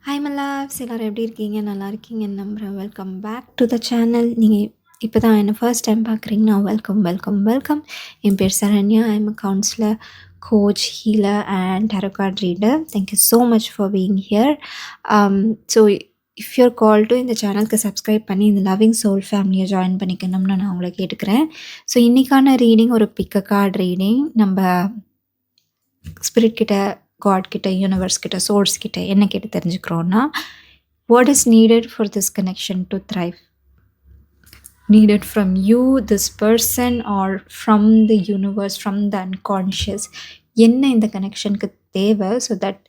Hi my loves எல்லாரும் எப்படி இருக்கீங்க? நல்லா இருக்கீங்கன்னு நம்புகிறேன். Welcome back to the channel. நீங்கள் இப்போ தான் என்ன ஃபர்ஸ்ட் டைம் பார்க்குறீங்கன்னா வெல்கம் வெல்கம் வெல்கம். என் பேர் Saranya. I am a counsellor, coach, healer and tarot card reader. Thank you so much for being here. So if your call to இந்த சேனலுக்கு subscribe பண்ணி இந்த லவ்விங் சோல் ஃபேமிலியை ஜாயின் பண்ணிக்கணும்னு நான் உங்களை கேட்டுக்கிறேன். ஸோ இன்றைக்கான ரீடிங் ஒரு பிக்க கார்டு ரீடிங். நம்ம ஸ்பிரிட் கிட்ட, காட் கிட்ட, யூனிவர்ஸ் கிட்ட, சோர்ஸ் கிட்ட என்ன கேட்டு தெரிஞ்சுக்கிறோன்னா, what is needed for this connection to thrive? Needed from you, this person, or from the universe, from the unconscious. என்ன இந்த கனெக்ஷனுக்கு தேவை so that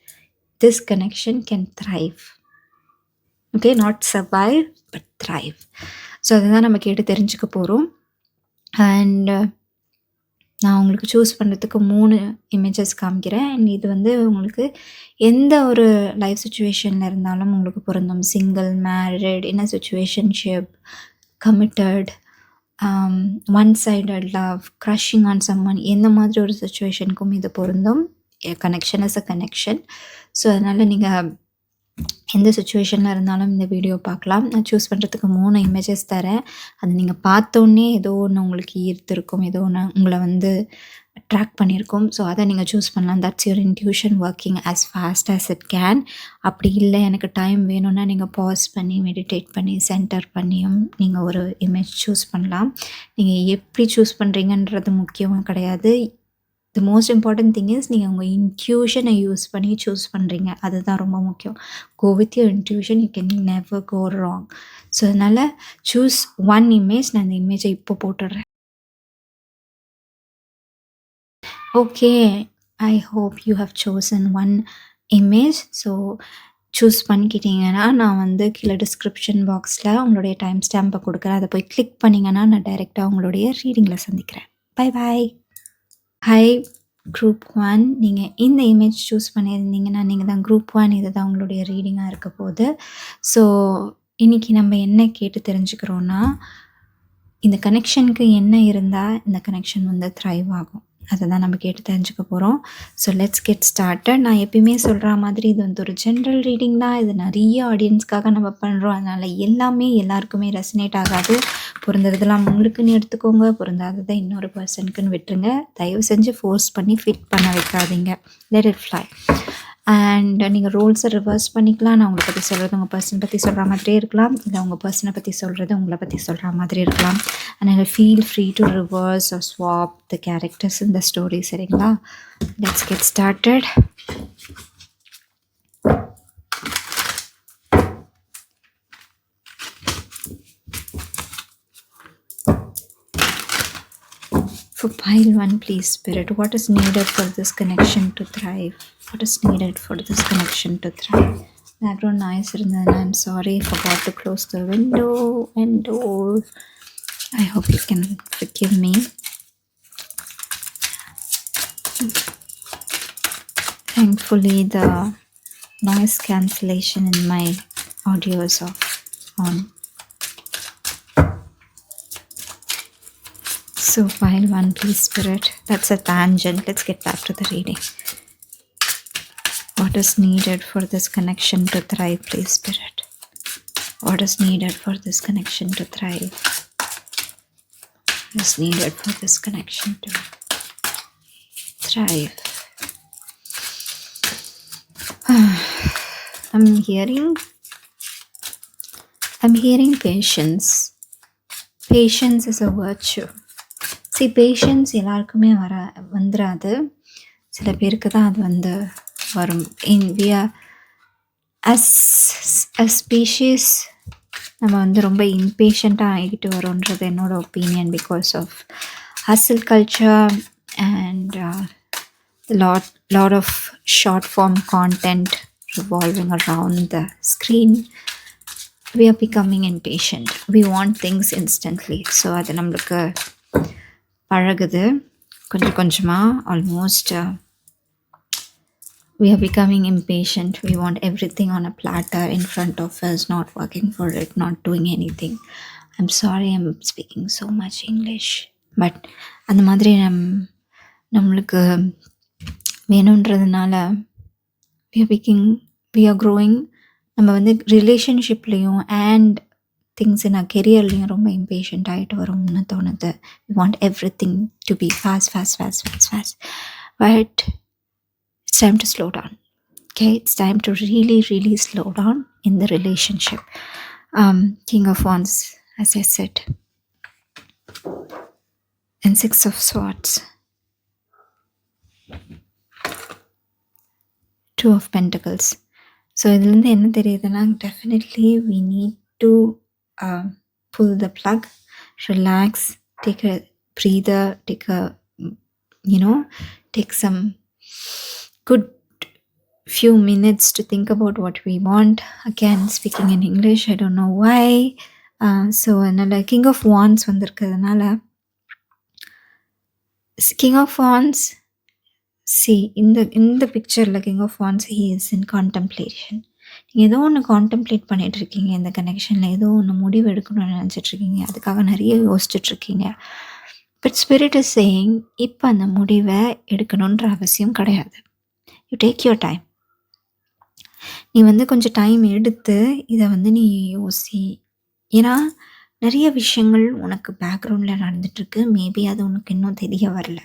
this connection can thrive. Okay, not survive but thrive. So அதுதான் நம்ம கேட்டு தெரிஞ்சுக்க போகிறோம். And நான் உங்களுக்கு சூஸ் பண்ணுறதுக்கு 3 இமேஜஸ் காமிக்கிறேன். அண்ட் இது வந்து உங்களுக்கு எந்த ஒரு லைஃப் சுச்சுவேஷனில் இருந்தாலும் உங்களுக்கு பொருந்தும். Single, married, in a situationship, committed, one sided love, crushing on someone, எந்த மாதிரி ஒரு சுச்சுவேஷனுக்கும் இது பொருந்தும். Connection is a connection. So அதனால் நீங்கள் எந்த சுச்சுவேஷனில் இருந்தாலும் இந்த வீடியோ பார்க்கலாம். நான் சூஸ் பண்ணுறதுக்கு 3 இமேஜஸ் தரேன். அது நீங்கள் பார்த்தோன்னே ஏதோ ஒன்று உங்களுக்கு ஈர்த்திருக்கும், ஏதோ ஒன்று உங்களை வந்து அட்ராக்ட் பண்ணியிருக்கும். ஸோ அதை நீங்கள் சூஸ் பண்ணலாம். That's your intuition working as fast as it can. அப்படி இல்லை எனக்கு டைம் வேணும்னா நீங்கள் பாஸ் பண்ணி மெடிடேட் பண்ணி சென்டர் பண்ணியும் நீங்கள் ஒரு இமேஜ் சூஸ் பண்ணலாம். நீங்கள் எப்படி சூஸ் பண்ணுறீங்கன்றது முக்கியமாக கிடையாது. The most important thing is நீங்கள் உங்கள் இன்ட்யூஷனை யூஸ் பண்ணி சூஸ் பண்ணுறீங்க. அதுதான் ரொம்ப முக்கியம். Go with your intuition, you can never go wrong. So அதனால் சூஸ் ஒன் இமேஜ். நான் இந்த இமேஜை இப்போ போட்டுடுறேன். Okay, I hope you have chosen one image. So choose பண்ணிக்கிட்டீங்கன்னா நான் வந்து கீழே டிஸ்கிரிப்ஷன் பாக்ஸில் உங்களுடைய டைம் ஸ்டாம்பை கொடுக்குறேன். அதை போய் கிளிக் பண்ணிங்கன்னா நான் டைரெக்டாக உங்களுடைய ரீடிங்கில் சந்திக்கிறேன். Bye bye. ஹாய் குரூப் 1, நீங்கள் இந்த இமேஜ் சூஸ் பண்ணியிருந்தீங்கன்னா நீங்கள் தான் குரூப் 1. இது தான் உங்களுடைய ரீடிங்காக இருக்க போகுது. ஸோ இன்றைக்கி நம்ம என்ன கேட்டு தெரிஞ்சுக்கிறோன்னா, இந்த கனெக்ஷனுக்கு என்ன இருந்தால் இந்த கனெக்ஷன் வந்து த்ரைவ் ஆகும், அதை தான் நம்ம கேட்டு தெரிஞ்சுக்க போகிறோம். So let's get started. நான் எப்பயுமே சொல்கிற மாதிரி இது வந்து ஒரு ஜென்ரல் ரீடிங் தான். இது நிறைய ஆடியன்ஸ்க்காக நம்ம பண்ணுறோம். அதனால் எல்லாமே எல்லாருக்குமே ரெசனேட் ஆகாது. பொருந்ததெல்லாம் உங்களுக்குன்னு எடுத்துக்கோங்க, பொருந்தாததை இன்னொரு பர்சனுக்குன்னு விட்டுருங்க. தயவு செஞ்சு ஃபோர்ஸ் பண்ணி ஃபிட் பண்ண வைக்காதீங்க. Let it fly. அண்ட் நீங்கள் ரோல்ஸை ரிவர்ஸ் பண்ணிக்கலாம். நான் உங்களை பற்றி சொல்கிறது உங்கள் பர்சனை பற்றி சொல்கிற மாதிரியே இருக்கலாம், இல்லை உங்கள் பர்சனை பற்றி சொல்கிறது உங்களை பற்றி சொல்கிற மாதிரி இருக்கலாம். அதனால் feel free to reverse or swap the characters in the story. சரிங்களா? Let's get started. For pile 1, please Spirit, what is needed for this connection to thrive? What is needed for this connection to thrive? Background noise irundha, I'm sorry, forgot to close the window and door. I hope you can forgive me. Thankfully the noise cancellation in my audio is on. So pile 1, please Spirit. That's a tangent. Let's get back to the reading. What is needed for this connection to thrive, please Spirit? What is needed for this connection to thrive? What is needed for this connection to thrive? I'm hearing patience. Patience is a virtue. Patience எல்லாருக்குமே வந்துடாது. சில பேருக்கு தான் அது வந்து வரும். We are as species நம்ம வந்து ரொம்ப இம்பேஷண்ட்டாக ஆகிட்டு வரோன்றது என்னோட opinion. Because of hustle culture and lot of short form content revolving around the screen. We are becoming impatient. We want things instantly. So அது நம்மளுக்கு பழகுது கொஞ்சம் கொஞ்சமாக. Almost we are becoming impatient. We want everything on a platter in front of us, not working for it, not doing anything. I'm sorry I'm speaking so much English, but அந்த மாதிரி நம்மளுக்கு வேணுன்றதுனால we are growing நம்ம வந்து ரிலேஷன்ஷிப்லேயும் and things நான் கெரியர்லேயும் ரொம்ப impatient ஆகிட்டு வரும்னு தோணுது. We want everything to be fast. But it's time to slow down. Okay, it's time to really slow down in the relationship. King of Wands, as I said, and Six of Swords, Two of Pentacles. So இதுலேருந்து என்ன தெரியுதுன்னா, definitely we need to pull the plug, relax, take a breather, take some good few minutes to think about what we want. Again, speaking in English, I don't know why. So another King of Wands வந்திருக்கிறதுனால, King of Wands, see இந்த பிக்சரில் King of Wands, he is in contemplation. நீங்கள் ஏதோ ஒன்று contemplate பண்ணிகிட்டு இருக்கீங்க, இந்த கனெக்ஷனில் ஏதோ ஒன்று முடிவு எடுக்கணும்னு நினச்சிட்ருக்கீங்க, அதுக்காக நிறைய யோசிச்சுட்ருக்கீங்க. பட் ஸ்பிரிட் இஸ் சேயிங், இப்போ அந்த முடிவை எடுக்கணுன்ற அவசியம் கிடையாது. You take your time. நீ வந்து கொஞ்சம் டைம் எடுத்து இதை வந்து நீ யோசி. ஏன்னா நிறைய விஷயங்கள் உனக்கு பேக்ரவுண்டில் நடந்துகிட்ருக்கு. மேபி அது உனக்கு இன்னும் தெரிய வரல.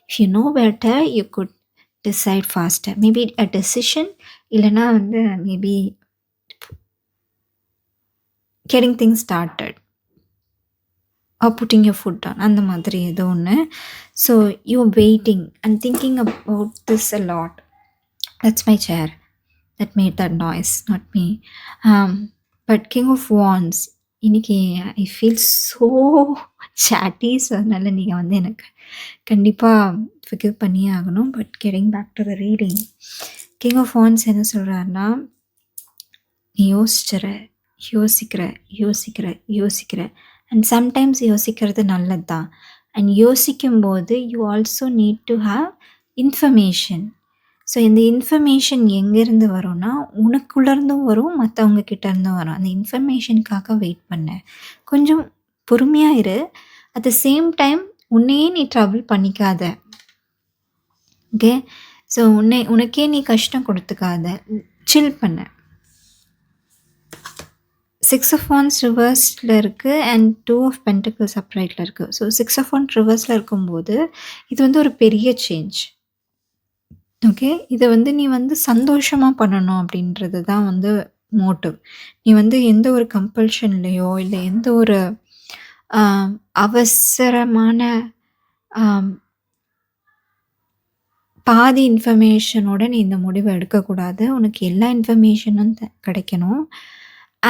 If you know better you could decide faster. Maybe a decision, இல்லைனா வந்து maybe getting things started or putting your foot on, அந்த மாதிரி ஏதோ ஒன்று. So you waiting and thinking about this a lot. That's my chair that made that noise, not me. But King of Wands, இன்னைக்கு I feel so chatty. So அதனால் நீங்கள் வந்து எனக்கு கண்டிப்பாக ஃபிகர் பண்ணியே ஆகணும். But getting back to the reading, King of Wands என்ன சொல்கிறாருன்னா, நீ யோசிக்கிற அண்ட் சம்டைம்ஸ் யோசிக்கிறது நல்லது தான். அண்ட் யோசிக்கும்போது you also need to have information. So இந்த இன்ஃபர்மேஷன் எங்கேருந்து வரும்னா, உனக்குள்ளேருந்தும் வரும், மற்றவங்க கிட்டேருந்தும் வரும். அந்த இன்ஃபர்மேஷனுக்காக வெயிட் பண்ண கொஞ்சம் பொறுமையாக இரு. அட் த சேம் டைம் உன்னையே நீ ட்ரபிள் பண்ணிக்காத. ஓகே, ஸோ உனக்கே நீ கஷ்டம் கொடுத்துக்காத, சில் பண்ண. சிக்ஸ் ஆஃப் வான்ஸ் ரிவர்ஸில் இருக்குது அண்ட் டூ ஆஃப் பென்டிகிள்ஸ் அப்ரைட்டில் இருக்குது. ஸோ சிக்ஸ் ஆஃப் வான்ஸ் ரிவர்ஸில் இருக்கும்போது இது வந்து ஒரு பெரிய சேஞ்ச். ஓகே, இதை வந்து நீ வந்து சந்தோஷமாக பண்ணணும் அப்படின்றது தான் வந்து மோட்டிவ். நீ வந்து எந்த ஒரு கம்பல்ஷன்லேயோ இல்லை எந்த ஒரு அவசரமான பாதி இன்ஃபர்மேஷனோட நீ இந்த முடிவை எடுக்கக்கூடாது. உனக்கு எல்லா இன்ஃபர்மேஷனும் கிடைக்கணும்.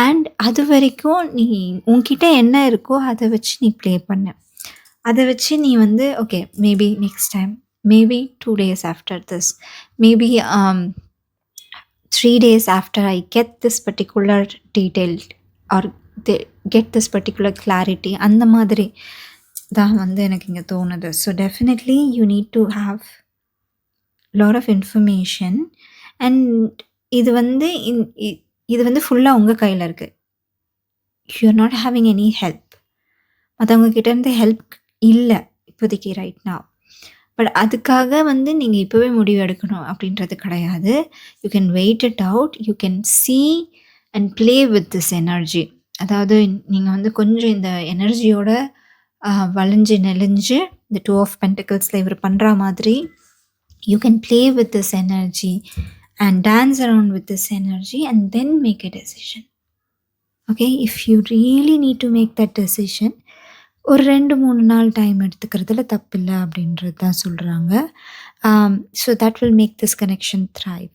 அண்ட் அது வரைக்கும் நீ உன்கிட்ட என்ன இருக்கோ அதை வச்சு நீ ப்ளே பண்ண. அதை வச்சு நீ வந்து okay, maybe next time, maybe 2 days after this, maybe 3 days after I get this particular detail or get this particular clarity, அந்த மாதிரி தான் வந்து எனக்கு இங்கே தோணுது. So definitely you need to have lot of information. And இது வந்து ஃபுல்லாக உங்கள் கையில் இருக்குது. You are not having any help. மற்றவங்க கிட்டேருந்து ஹெல்ப் இல்லை இப்போதைக்கு ரைட் நவ். பட் அதுக்காக வந்து நீங்கள் இப்போவே முடிவு எடுக்கணும் அப்படின்றது கிடையாது. You can wait it out. You can see and play with this energy. அதாவது நீங்கள் வந்து கொஞ்சம் இந்த எனர்ஜியோட வளைஞ்சு நெளிஞ்சு இந்த டூ ஆஃப் பென்டிகிள்ஸில் இவர் பண்ணுற மாதிரி you can play with this energy and dance around with this energy and then make a decision. Okay, if you really need to make that decision, ஒரு 2-3 நாள் டைம் எடுத்துக்கிறதுல தப்பு இல்லை அப்படின்றது தான் சொல்கிறாங்க. So that will make this connection thrive,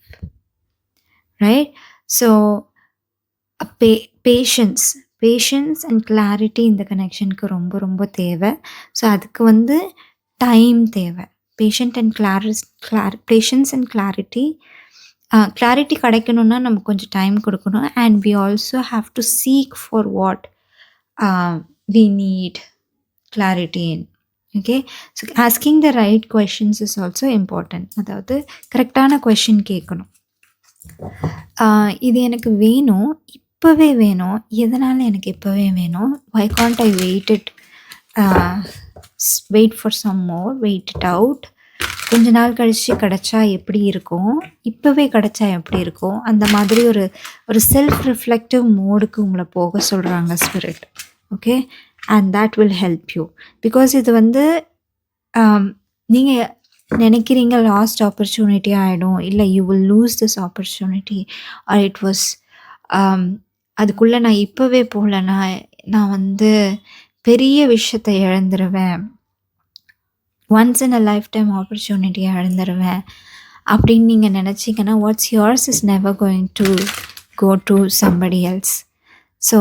right? So patience and clarity இந்த கனெக்ஷனுக்கு ரொம்ப ரொம்ப தேவை. ஸோ அதுக்கு வந்து டைம் தேவை. பேஷன்ஸ் அண்ட் கிளாரிட்டி கிடைக்கணுன்னா நம்ம கொஞ்சம் டைம் கொடுக்கணும். And we also have to seek for what we need clarity in. Okay, so asking the right questions is also important. அதாவது கரெக்டான கொஷின் கேட்கணும். இது எனக்கு வேணும், இப்போவே வேணும், எதனால் எனக்கு இப்போவே வேணும், why can't I wait for some more, wait it out, கொஞ்ச நாள் கழிச்சு கிடைச்சா எப்படி இருக்கும்? இப்பவே கிடைச்சா எப்படி இருக்கும்? அந்த மாதிரி ஒரு ஒரு செல்ஃப் ரிஃப்ளெக்டிவ் மோடுக்கு உங்கள போக சொல்றாங்க spirit. Okay. And that will help you. Because இது வந்து நீங்க நினைக்கிறீங்க லாஸ்ட் ஆப்பர்ச்சுனிட்டி ஆயிடும். இல்ல you will lose this opportunity. Or it was அதுக்குள்ள நான் இப்பவே போலன்னா, நான் வந்து பெரிய விஷயத்த இழந்துருவேன். Once in a lifetime ஆப்பர்ச்சுனிட்டியை இழந்துருவேன் அப்படின்னு நீங்கள் நினச்சிங்கன்னா, what's yours is never going to go to somebody else. So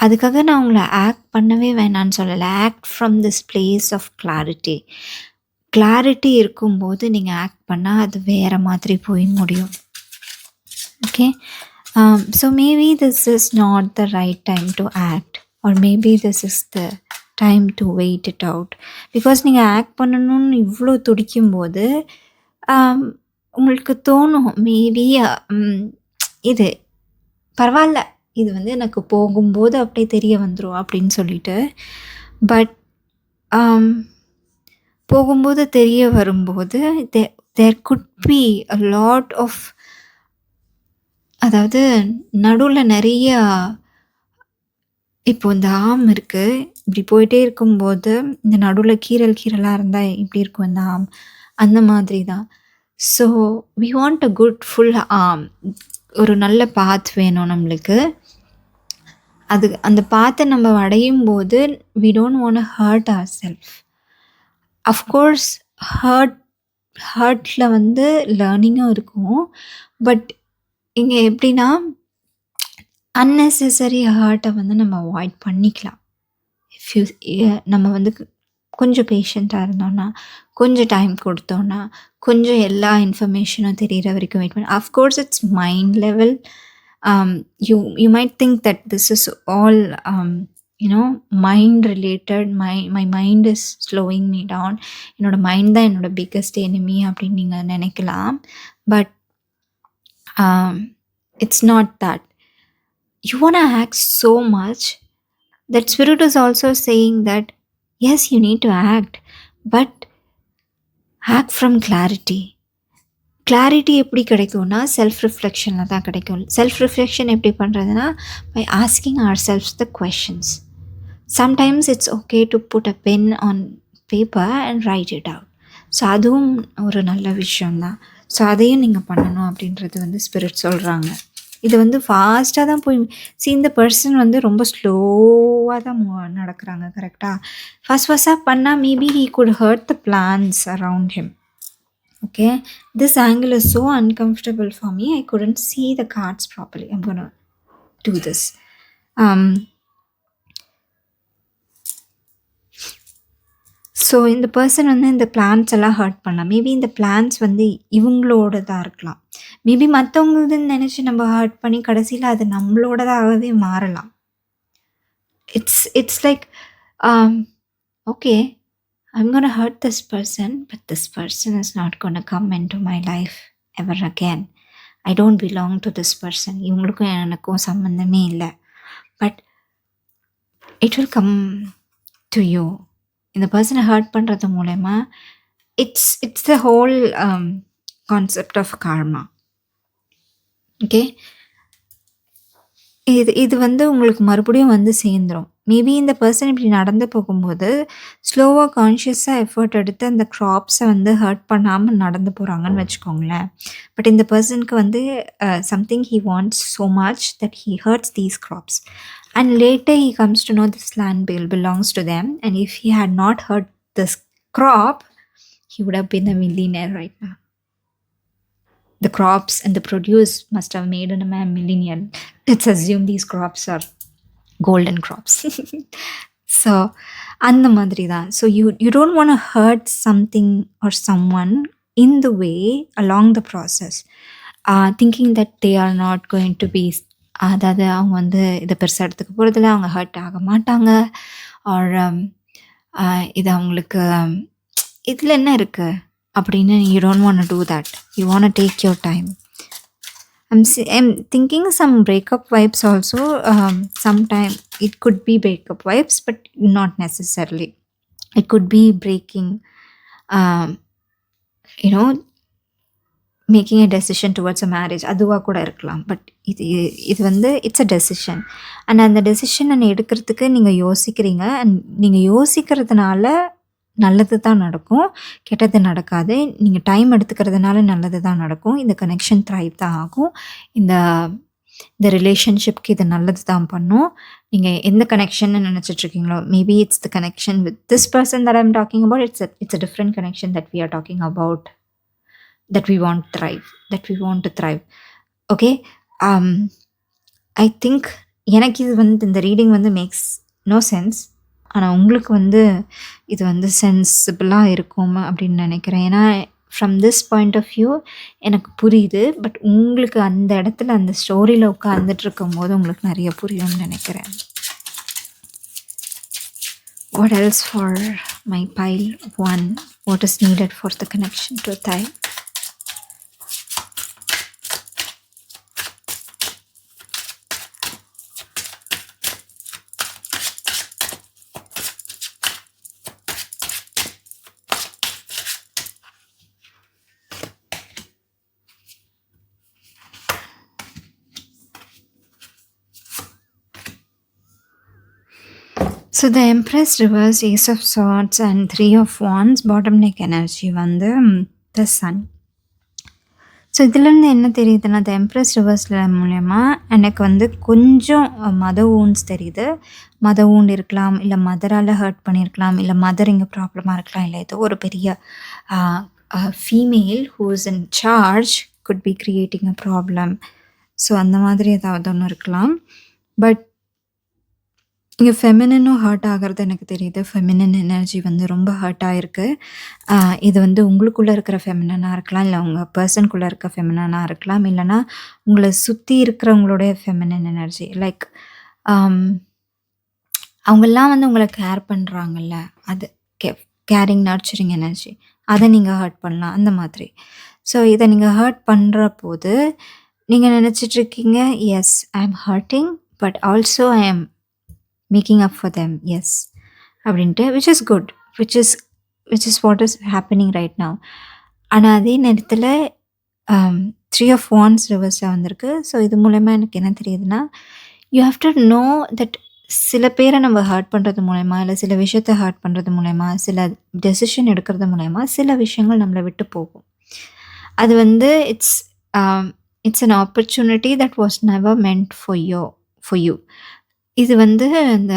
அதுக்காக நான் உங்களை ஆக்ட் பண்ணவே வேணான்னு சொல்லலை. Act from this place of clarity. Clarity இருக்கும்போது நீங்கள் ஆக்ட் பண்ணால் அது வேறு மாதிரி போய் முடியும். Okay. So maybe this is not the right time to act, or maybe this is the time to wait it out. Because நீங்கள் ஆக்ட் பண்ணணும்னு இவ்வளோ துடிக்கும்போது உங்களுக்கு தோணும் மேபி இது பரவாயில்ல, இது வந்து எனக்கு போகும்போது அப்படியே தெரிய வந்துடும் அப்படின்னு சொல்லிட்டு. பட் போகும்போது தெரிய வரும்போது there could be a lot of, அதாவது நடுவில் நிறைய, இப்போ இந்த ஆம் இருக்குது, இப்படி போயிட்டே இருக்கும்போது இந்த நடுவில் கீரலாக இருந்தால் இப்படி இருக்கும் இந்த ஆம், அந்த மாதிரி தான். So we want a good full arm. ஒரு நல்ல பாத் வேணும் நம்மளுக்கு. அது அந்த பாத்தை நம்ம அடையும் போது we don't want hurt our self. Of course ஹர்ட்டில் வந்து லேர்னிங்கும் இருக்கும். பட் இங்கே எப்படின்னா அன்னெசரி ஹர்ட்டை வந்து நம்ம அவாய்ட் பண்ணிக்கலாம். இஃப் யூ நம்ம வந்து கொஞ்சம் பேஷண்ட்டாக இருந்தோன்னா, கொஞ்சம் டைம் கொடுத்தோன்னா, கொஞ்சம் எல்லா இன்ஃபர்மேஷனும் தெரிகிற வரைக்கும் வெயிட் பண்ணி. Of course it's mind level. You might think that this is all mind related. My mind is slowing me down. என்னோடய மைண்ட் தான் என்னோடய பிக்கஸ்ட் எனிமி அப்படின்னு நீங்கள் நினைக்கலாம். But it's not that. You want to act so much that spirit is also saying that yes, you need to act, but act from clarity. Clarity எப்படி கிடைக்கும்னா self ரிஃப்ளெக்ஷனில் தான் கிடைக்கும். செல்ஃப் ரிஃப்ளெக்ஷன் எப்படி பண்ணுறதுனா by asking ourselves the questions. Sometimes it's okay to put a pen on paper and write it out. So அதுவும் ஒரு நல்ல விஷயம்தான். ஸோ அதையும் நீங்கள் பண்ணணும் அப்படின்றது வந்து ஸ்பிரிட் சொல்கிறாங்க. இது வந்து ஃபாஸ்ட்டாக தான் போய் இந்த பர்சன் வந்து ரொம்ப ஸ்லோவாக தான் நடக்கிறாங்க. கரெக்டாக ஃபஸ்ட்டாக பண்ணால் maybe he could hurt the plans around him. Okay, this angle is so uncomfortable for me. I couldn't see the cards properly. I'm gonna do this. So இந்த பர்சன் வந்து இந்த பிளான்ஸ் எல்லாம் ஹர்ட் பண்ணலாம். மேபி இந்த plans வந்து இவங்களோடதாக இருக்கலாம். Maybe மற்றவங்களுதுன்னு நினச்சி நம்ம ஹர்ட் பண்ணி கடைசியில் அது நம்மளோடதாகவே மாறலாம். It's like okay, I'm gonna hurt this person, but this person is not gonna come into my life ever again. I don't belong to this person. இவங்களுக்கும் எனக்கும் சம்மந்தமே இல்லை. But it will come to you. இந்த பர்சனை hurt பண்ணுறது மூலமா it's the whole concept of karma. Okay, இது வந்து உங்களுக்கு மறுபடியும் வந்து சேர்ந்துடும். மேபி இந்த பர்சன் இப்படி நடந்து போகும்போது ஸ்லோவாக கான்ஷியஸாக எஃபர்ட் எடுத்து அந்த க்ராப்ஸை வந்து ஹர்ட் பண்ணாமல் நடந்து போகிறாங்கன்னு வச்சுக்கோங்களேன். பட் இந்த பர்சனுக்கு வந்து something he wants so much that he hurts these crops. And later he comes to know this land belongs to them. And if he had not hurt this crop, he would have been a millionaire right now. The crops and the produce must have made him a millionaire. Let's assume these crops are golden crops. So, அந்த மாதிரி தான். So you don't want to hurt something or someone in the way along the process, thinking that they are not going to be, அதாவது அவங்க வந்து இதை பெருசாக எடுத்துக்க போகிறதில்ல, அவங்க ஹர்ட் ஆக மாட்டாங்க, ஆர் இது அவங்களுக்கு இதில் என்ன இருக்குது அப்படின்னு. You don't want to do that. You want take your time. I'm thinking some breakup vibes also. Sometime it could be breakup vibes, but not necessarily. It could be breaking you know making a decision towards a marriage அதுவாக கூட இருக்கலாம். But இது இது வந்து it's a decision. And அந்த டெசிஷனை எடுக்கிறதுக்கு நீங்கள் யோசிக்கிறீங்க. அண்ட் நீங்கள் யோசிக்கிறதுனால நல்லது தான் நடக்கும், கெட்டது நடக்காது. நீங்கள் டைம் எடுத்துக்கிறதுனால நல்லது தான் நடக்கும். இந்த கனெக்ஷன் த்ரைவ் தான் ஆகும். இந்த இந்த ரிலேஷன்ஷிப்க்கு இது நல்லது தான் பண்ணும். நீங்கள் எந்த கனெக்ஷன்னு நினச்சிட்ருக்கீங்களோ, maybe it's the connection with this person that I'm talking about. It's a different connection that we are talking about, that we want to thrive. Okay. I think எனக்கு இது வந்து இந்த ரீடிங் வந்து மேக்ஸ் நோ சென்ஸ். ஆனால் உங்களுக்கு வந்து இது வந்து சென்சிபிளாக இருக்கும் அப்படின்னு நினைக்கிறேன். ஏன்னா from this point of view எனக்கு புரியுது. பட் உங்களுக்கு அந்த இடத்துல அந்த ஸ்டோரியில் உட்காந்துட்டு இருக்கும் போது உங்களுக்கு நிறைய புரியும்னு நினைக்கிறேன். What else for my pile 1? What is needed for the connection to thrive? So the Empress reverse, Ace of Swords and 3 of Wands, bottom neck energy வந்து the Sun. ஸோ இதுலேருந்து என்ன தெரியுதுன்னா, த எம்ப்ரஸ் ரிவர்ஸில் மூலயமா எனக்கு வந்து கொஞ்சம் மத ஊண்ட்ஸ் தெரியுது. மத ஊண்ட் இருக்கலாம், இல்லை மதரால் ஹர்ட் பண்ணியிருக்கலாம், இல்லை மதர் இங்கே ப்ராப்ளமாக இருக்கலாம், இல்லை ஏதோ ஒரு பெரிய female who is in charge could be creating a problem. So அந்த மாதிரி ஏதாவது ஒன்று இருக்கலாம். பட் இங்கே ஃபெமினனும் ஹர்ட் ஆகிறது எனக்கு தெரியுது. ஃபெமினன் எனர்ஜி வந்து ரொம்ப ஹர்ட் ஆகிருக்கு. இது வந்து உங்களுக்குள்ளே இருக்கிற ஃபெமினனாக இருக்கலாம், இல்லை உங்கள் பர்சனுக்குள்ளே இருக்க ஃபெமினனாக இருக்கலாம், இல்லைனா உங்களை சுற்றி இருக்கிறவங்களுடைய ஃபெமினன் எனர்ஜி. லைக் அவங்கெல்லாம் வந்து உங்களை கேர் பண்ணுறாங்கல்ல, அது கேரிங் நர்ச்சரிங் எனர்ஜி, அதை நீங்கள் ஹர்ட் பண்ணலாம் அந்த மாதிரி. ஸோ இதை நீங்கள் ஹர்ட் பண்ணுற போது நீங்கள் நினச்சிட்ருக்கீங்க, yes I am hurting but also I am making up for them, yes அப்படின்ட்டு, which is good, which is what is happening right now. ஆனால் அதே நேரத்தில் 3 of Wands ரிவர்ஸாக வந்திருக்கு. ஸோ இது மூலயமா எனக்கு என்ன தெரியுதுன்னா, you have to know that சில பேரை நம்ம ஹர்ட் பண்ணுறது மூலயமா, இல்லை சில விஷயத்தை ஹர்ட் பண்ணுறது மூலயமா, சில டெசிஷன் எடுக்கிறது மூலயமா சில விஷயங்கள் நம்மளை விட்டு போகும். அது வந்து it's an opportunity that was never meant for you. இது வந்து இந்த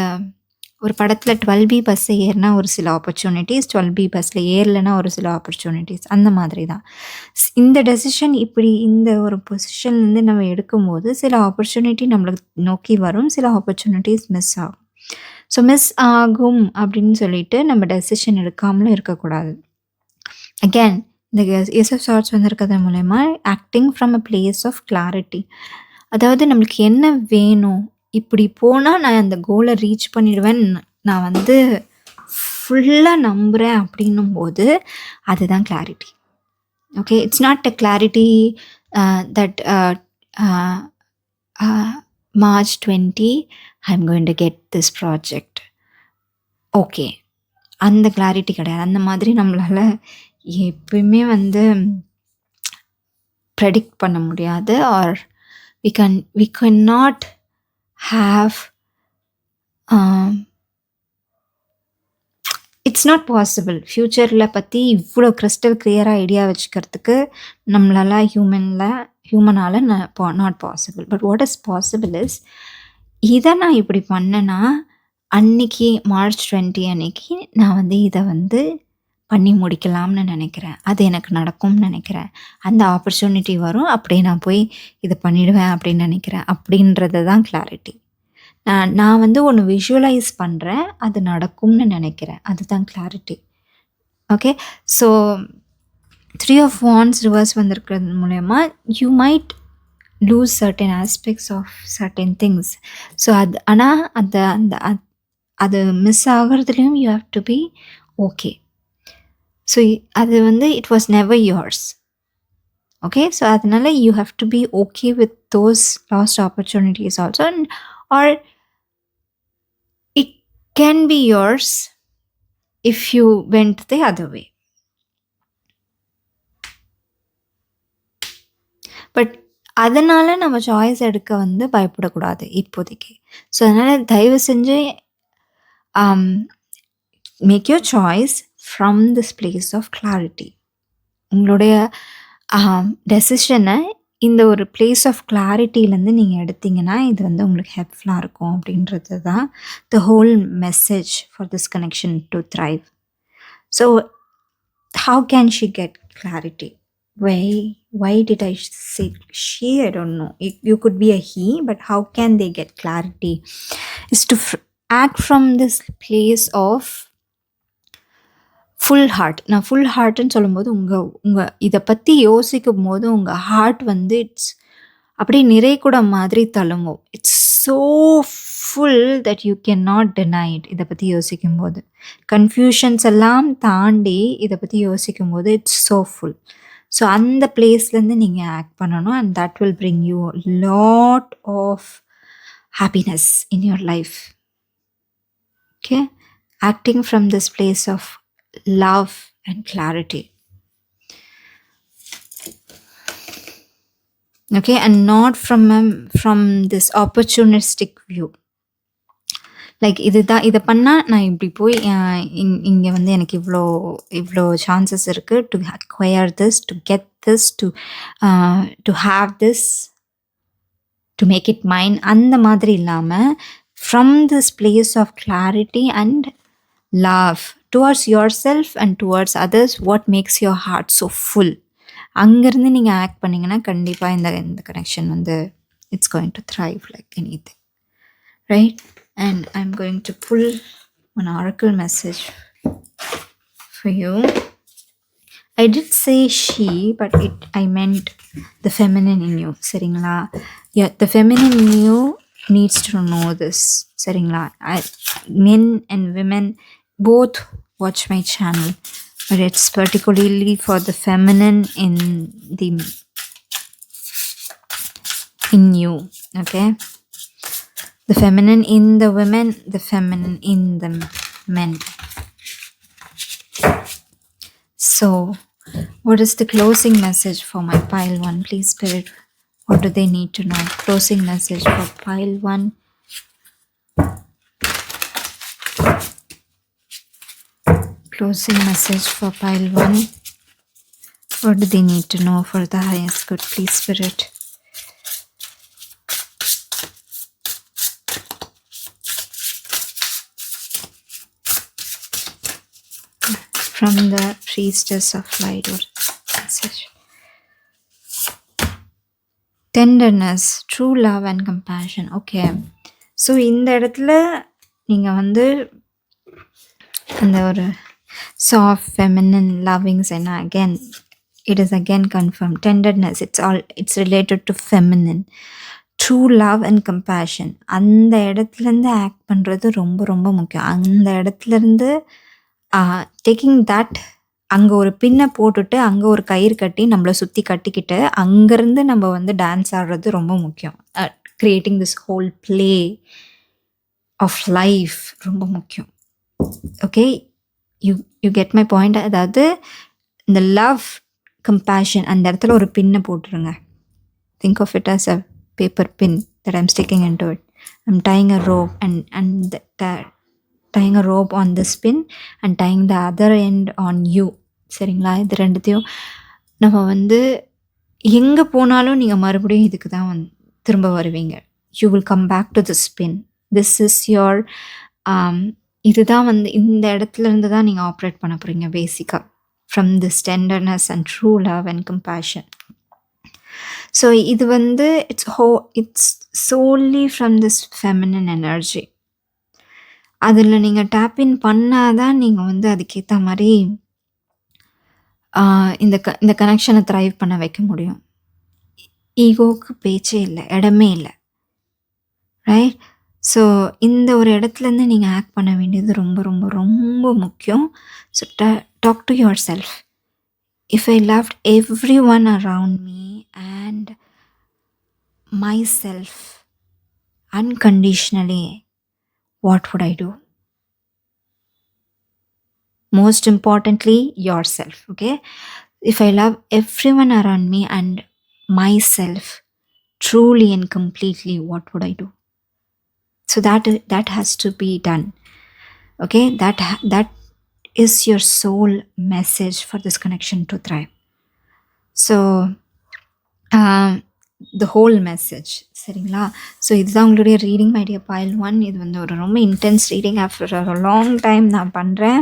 ஒரு படத்தில் 12B பஸ்ஸை ஏறினா ஒரு சில ஆப்பர்ச்சுனிட்டிஸ், 12B பஸ்ஸில் ஏறலைன்னா ஒரு சில ஆப்பர்ச்சுனிட்டிஸ், அந்த மாதிரி தான் இந்த டெசிஷன். இப்படி இந்த ஒரு பொசிஷன்லேருந்து நம்ம எடுக்கும்போது சில ஆப்பர்ச்சுனிட்டி நம்மளுக்கு நோக்கி வரும், சில ஆப்பர்ச்சுனிட்டிஸ் மிஸ் ஆகும். ஸோ மிஸ் ஆகும் அப்படின்னு சொல்லிட்டு நம்ம டெசிஷன் எடுக்காமலும் இருக்கக்கூடாது. அகேன் இந்த Ace of Swords வந்திருக்கிறது மூலயமா acting from a place of clarity. அதாவது நம்மளுக்கு என்ன வேணும், இப்படி போனால் நான் அந்த கோலை ரீச் பண்ணிடுவேன், நான் வந்து ஃபுல்லாக நம்புகிறேன் அப்படின்னும் போது அதுதான் clarity. Okay, it's not a clarity that March 20 I'm going to get this project. Okay, அந்த கிளாரிட்டி கிடையாது. அந்த மாதிரி நம்மளால் எப்பயுமே வந்து ப்ரெடிக்ட் பண்ண முடியாது. Or we cannot have it's not possible. ஃப்யூச்சரில் பற்றி இவ்வளோ கிறிஸ்டல் கிளியராக ஐடியா வச்சுக்கிறதுக்கு நம்மளால் ஹியூமனால் not possible. But what is possible is, இதை நான் இப்படி பண்ணேன்னா அன்னைக்கு March 20 அன்னைக்கு நான் வந்து இதை வந்து பண்ணி முடிக்கலாம்னு நினைக்கிறேன், அது எனக்கு நடக்கும்னு நினைக்கிறேன், அந்த ஆப்பர்ச்சுனிட்டி வரும், அப்படியே நான் போய் இதை பண்ணிடுவேன் அப்படின்னு நினைக்கிறேன். அப்படின்றது தான் கிளாரிட்டி. நான் வந்து ஒன்று விஷுவலைஸ் பண்ணுறேன், அது நடக்கும்னு நினைக்கிறேன், அதுதான் clarity. Okay, so 3 of Wands reverse வந்திருக்கிறது மூலயமா you might lose certain aspects of certain things. So ஆனால் அது மிஸ் ஆகிறதுலையும் you have to be okay. So அது வந்து it was never yours. Okay, so அதனால you have to be okay with those lost opportunities also, or it can be yours if you went the other way. But அதனால நம்ம choice எடுக்க வந்து பயப்படக்கூடாது இப்போதைக்கு. So அதனால் தயவு செஞ்சு make your choice from this place of clarity. உங்களுடைய டெசிஷனை இந்த ஒரு பிளேஸ் ஆஃப் கிளாரிட்டிலேருந்து நீங்கள் எடுத்தீங்கன்னா இது வந்து உங்களுக்கு ஹெல்ப்ஃபுல்லாக இருக்கும் அப்படின்றது தான் the whole message for this connection to thrive. So how can she get clarity? Why did I say she? I don't know. You could be a he, but how can they get clarity? Is to act from this place of full heart. நான் full ஹார்ட்டுன்னு சொல்லும்போது உங்கள் இதை பற்றி யோசிக்கும் போது உங்கள் heart வந்து அப்படியே நிறைகுடம் மாதிரி தழுங்கும். It's so full that you can not deny it. இதை பற்றி யோசிக்கும் போது கன்ஃபியூஷன்ஸ் எல்லாம் தாண்டி இதை பற்றி யோசிக்கும் போது இட்ஸ் ஸோ ஃபுல். ஸோ அந்த பிளேஸ்லேருந்து நீங்கள் ஆக்ட் பண்ணணும் and that will bring you lot of happiness in your life. Okay, acting from this place of love and clarity. Okay, and not from this opportunistic view. Like இதுதான், இதை பண்ணால் நான் இப்படி போய் இங்கே வந்து எனக்கு இவ்வளோ சான்சஸ் இருக்குது to acquire this, to get this, to have this, to make it mind, அந்த மாதிரி இல்லாமல் from this place of clarity and love towards yourself and towards others, what makes your heart so full. அங்கேருந்து நீங்கள் act பண்ணிங்கன்னா கண்டிப்பாக இந்த connection வந்து it's going to thrive like anything, right? And I'm going to pull an oracle message for you. I did say she, but I meant the feminine in you. சரிங்களா? Yeah, the feminine in you needs to know this. சரிங்களா? Men and women both watch my channel, but it's particularly for the feminine in you. Okay, the feminine in the women, the feminine in the men. So what is the closing message for my pile 1? Please spirit, what do they need to know? Closing message for pile 1. Closing message for pile 1. What do they need to know for the highest good, please spirit? From the priestess of light, what is the message? Tenderness, true love and compassion. Okay, so இந்த இடத்துல நீங்கள் வந்து அந்த ஒரு soft, feminine, loving and again it is again confirmed. Tenderness, it's related to feminine. True love and compassion, அந்த இடத்துலேருந்து act பண்ணுறது ரொம்ப ரொம்ப முக்கியம். அந்த இடத்துலேருந்து டேக்கிங் தட், அங்கே ஒரு பின்னை போட்டுட்டு அங்கே ஒரு கயிறு கட்டி நம்மளை சுற்றி கட்டிக்கிட்டு அங்கேருந்து நம்ம வந்து டான்ஸ் ஆடுறது ரொம்ப முக்கியம். Creating this whole play of life ரொம்ப முக்கியம். Okay, you get my point. அதாவது இந்த லவ், கம்பேஷன், அந்த இடத்துல ஒரு பின்னை போட்டுருங்க. Think of it as a paper pin that I'm sticking into it. I'm tying a rope and tying a rope on this pin and tying the other end on you. சரிங்களா? இது ரெண்டுத்தையும் நம்ம வந்து எங்கே போனாலும் நீங்கள் மறுபடியும் இதுக்கு தான் திரும்ப வருவீங்க. You will come back to this pin. This is your இதுதான் வந்து இந்த இடத்துல இருந்து தான் நீங்கள் ஆப்ரேட் பண்ண போகிறீங்க பேசிக்காக. From this tenderness and true love and compassion. So இது வந்து it's only from this feminine energy. அதில் நீங்கள் டேப்பின் பண்ணால் தான் நீங்கள் வந்து அதுக்கேற்ற மாதிரி இந்த கனெக்ஷனை த்ரைவ் பண்ண வைக்க முடியும். ஈகோவுக்கு பேச்சே இல்லை, இடமே இல்லை, ரைட்? ஸோ இந்த ஒரு இடத்துலேருந்து நீங்கள் ஆக்ட் பண்ண வேண்டியது ரொம்ப ரொம்ப ரொம்ப முக்கியம். So talk to yourself. If I loved everyone around me and myself unconditionally, what would I do? Most importantly, yourself. Okay, if I love everyone around me and myself truly and completely, what would I do? So that has to be done. Okay, that is your soul message for this connection to thrive. So the whole message சரிங்களா. So இதுதான் உங்களுடைய reading my dear file 1. இது வந்து ஒரு ரொம்ப intense reading after a long time நான் பண்ணுறேன்.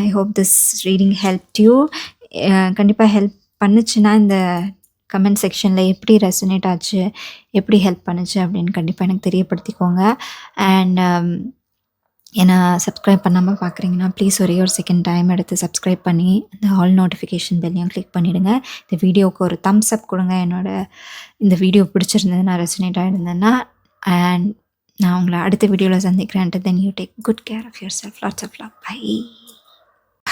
I hope this reading help you. கண்டிப்பாக ஹெல்ப் பண்ணுச்சுன்னா இந்த கமெண்ட் செக்ஷனில் எப்படி ரெசனேட் ஆச்சு, எப்படி ஹெல்ப் பண்ணுச்சு அப்படின்னு கண்டிப்பாக எனக்கு தெரியப்படுத்திக்கோங்க. அண்ட் ஏன்னா சப்ஸ்கிரைப் பண்ணாமல் பார்க்குறீங்கன்னா ப்ளீஸ் ஒரே ஒரு செகண்ட் டைம் எடுத்து சப்ஸ்கிரைப் பண்ணி அந்த ஆல் நோட்டிஃபிகேஷன் பெல்லையும் கிளிக் பண்ணிவிடுங்க. இந்த வீடியோவுக்கு ஒரு தம்ஸ் அப் கொடுங்க. இந்த வீடியோ பிடிச்சிருந்தது, நான் ரெசனேட் ஆகிருந்தேன்னா. அண்ட் நான் உங்களை அடுத்த வீடியோவில் சந்திக்கிறேன். Then you take good care of yourself. Lots of love. Bye.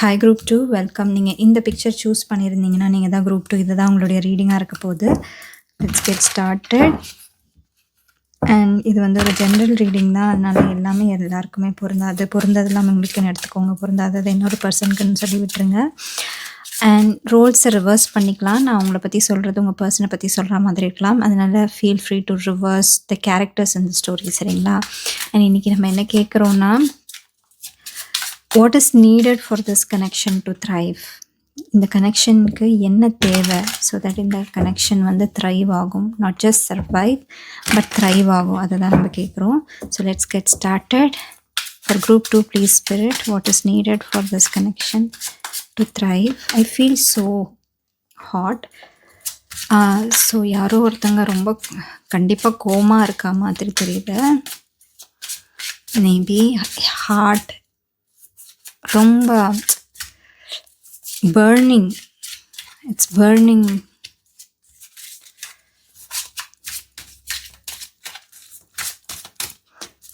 Hi group 2, welcome. நீங்கள் இந்த பிக்சர் சூஸ் பண்ணியிருந்தீங்கன்னா நீங்கள் தான் குரூப் 2. இது தான் உங்களுடைய ரீடிங்காக இருக்க போகுது. Let's get started. அண்ட் இது வந்து ஒரு ஜென்ரல் ரீடிங் தான், அதனால் எல்லாமே எல்லாருக்குமே பொருந்ததெல்லாம் உங்களுக்குன்னு எடுத்துக்கோங்க, பொருந்தாதது இன்னொரு பர்சனுக்குன்னு சொல்லி விட்டுருங்க. அண்ட் ரோல்ஸை ரிவர்ஸ் பண்ணிக்கலாம். நான் உங்களை பற்றி சொல்கிறது உங்கள் பர்சனை பற்றி சொல்கிற மாதிரி இருக்கலாம். அதனால் feel free to reverse the characters இந்த ஸ்டோரி, சரிங்களா. அண்ட் இன்றைக்கி நம்ம என்ன கேட்குறோன்னா, what is needed for this connection to thrive. இந்த கனெக்ஷனுக்கு என்ன தேவை ஸோ தட் இந்த கனெக்ஷன் வந்து த்ரைவ் ஆகும், not just survive but thrive ஆகும். அதை தான் நம்ம கேட்குறோம். So let's get started. For group 2 please spirit, what is needed for this connection to thrive. I feel so hot. So யாரோ ஒருத்தங்க ரொம்ப கண்டிப்பாக கோமாக இருக்கா மாதிரி தெரியுது. மேபி ஹார்ட் ரொம்ப burning. It's burning.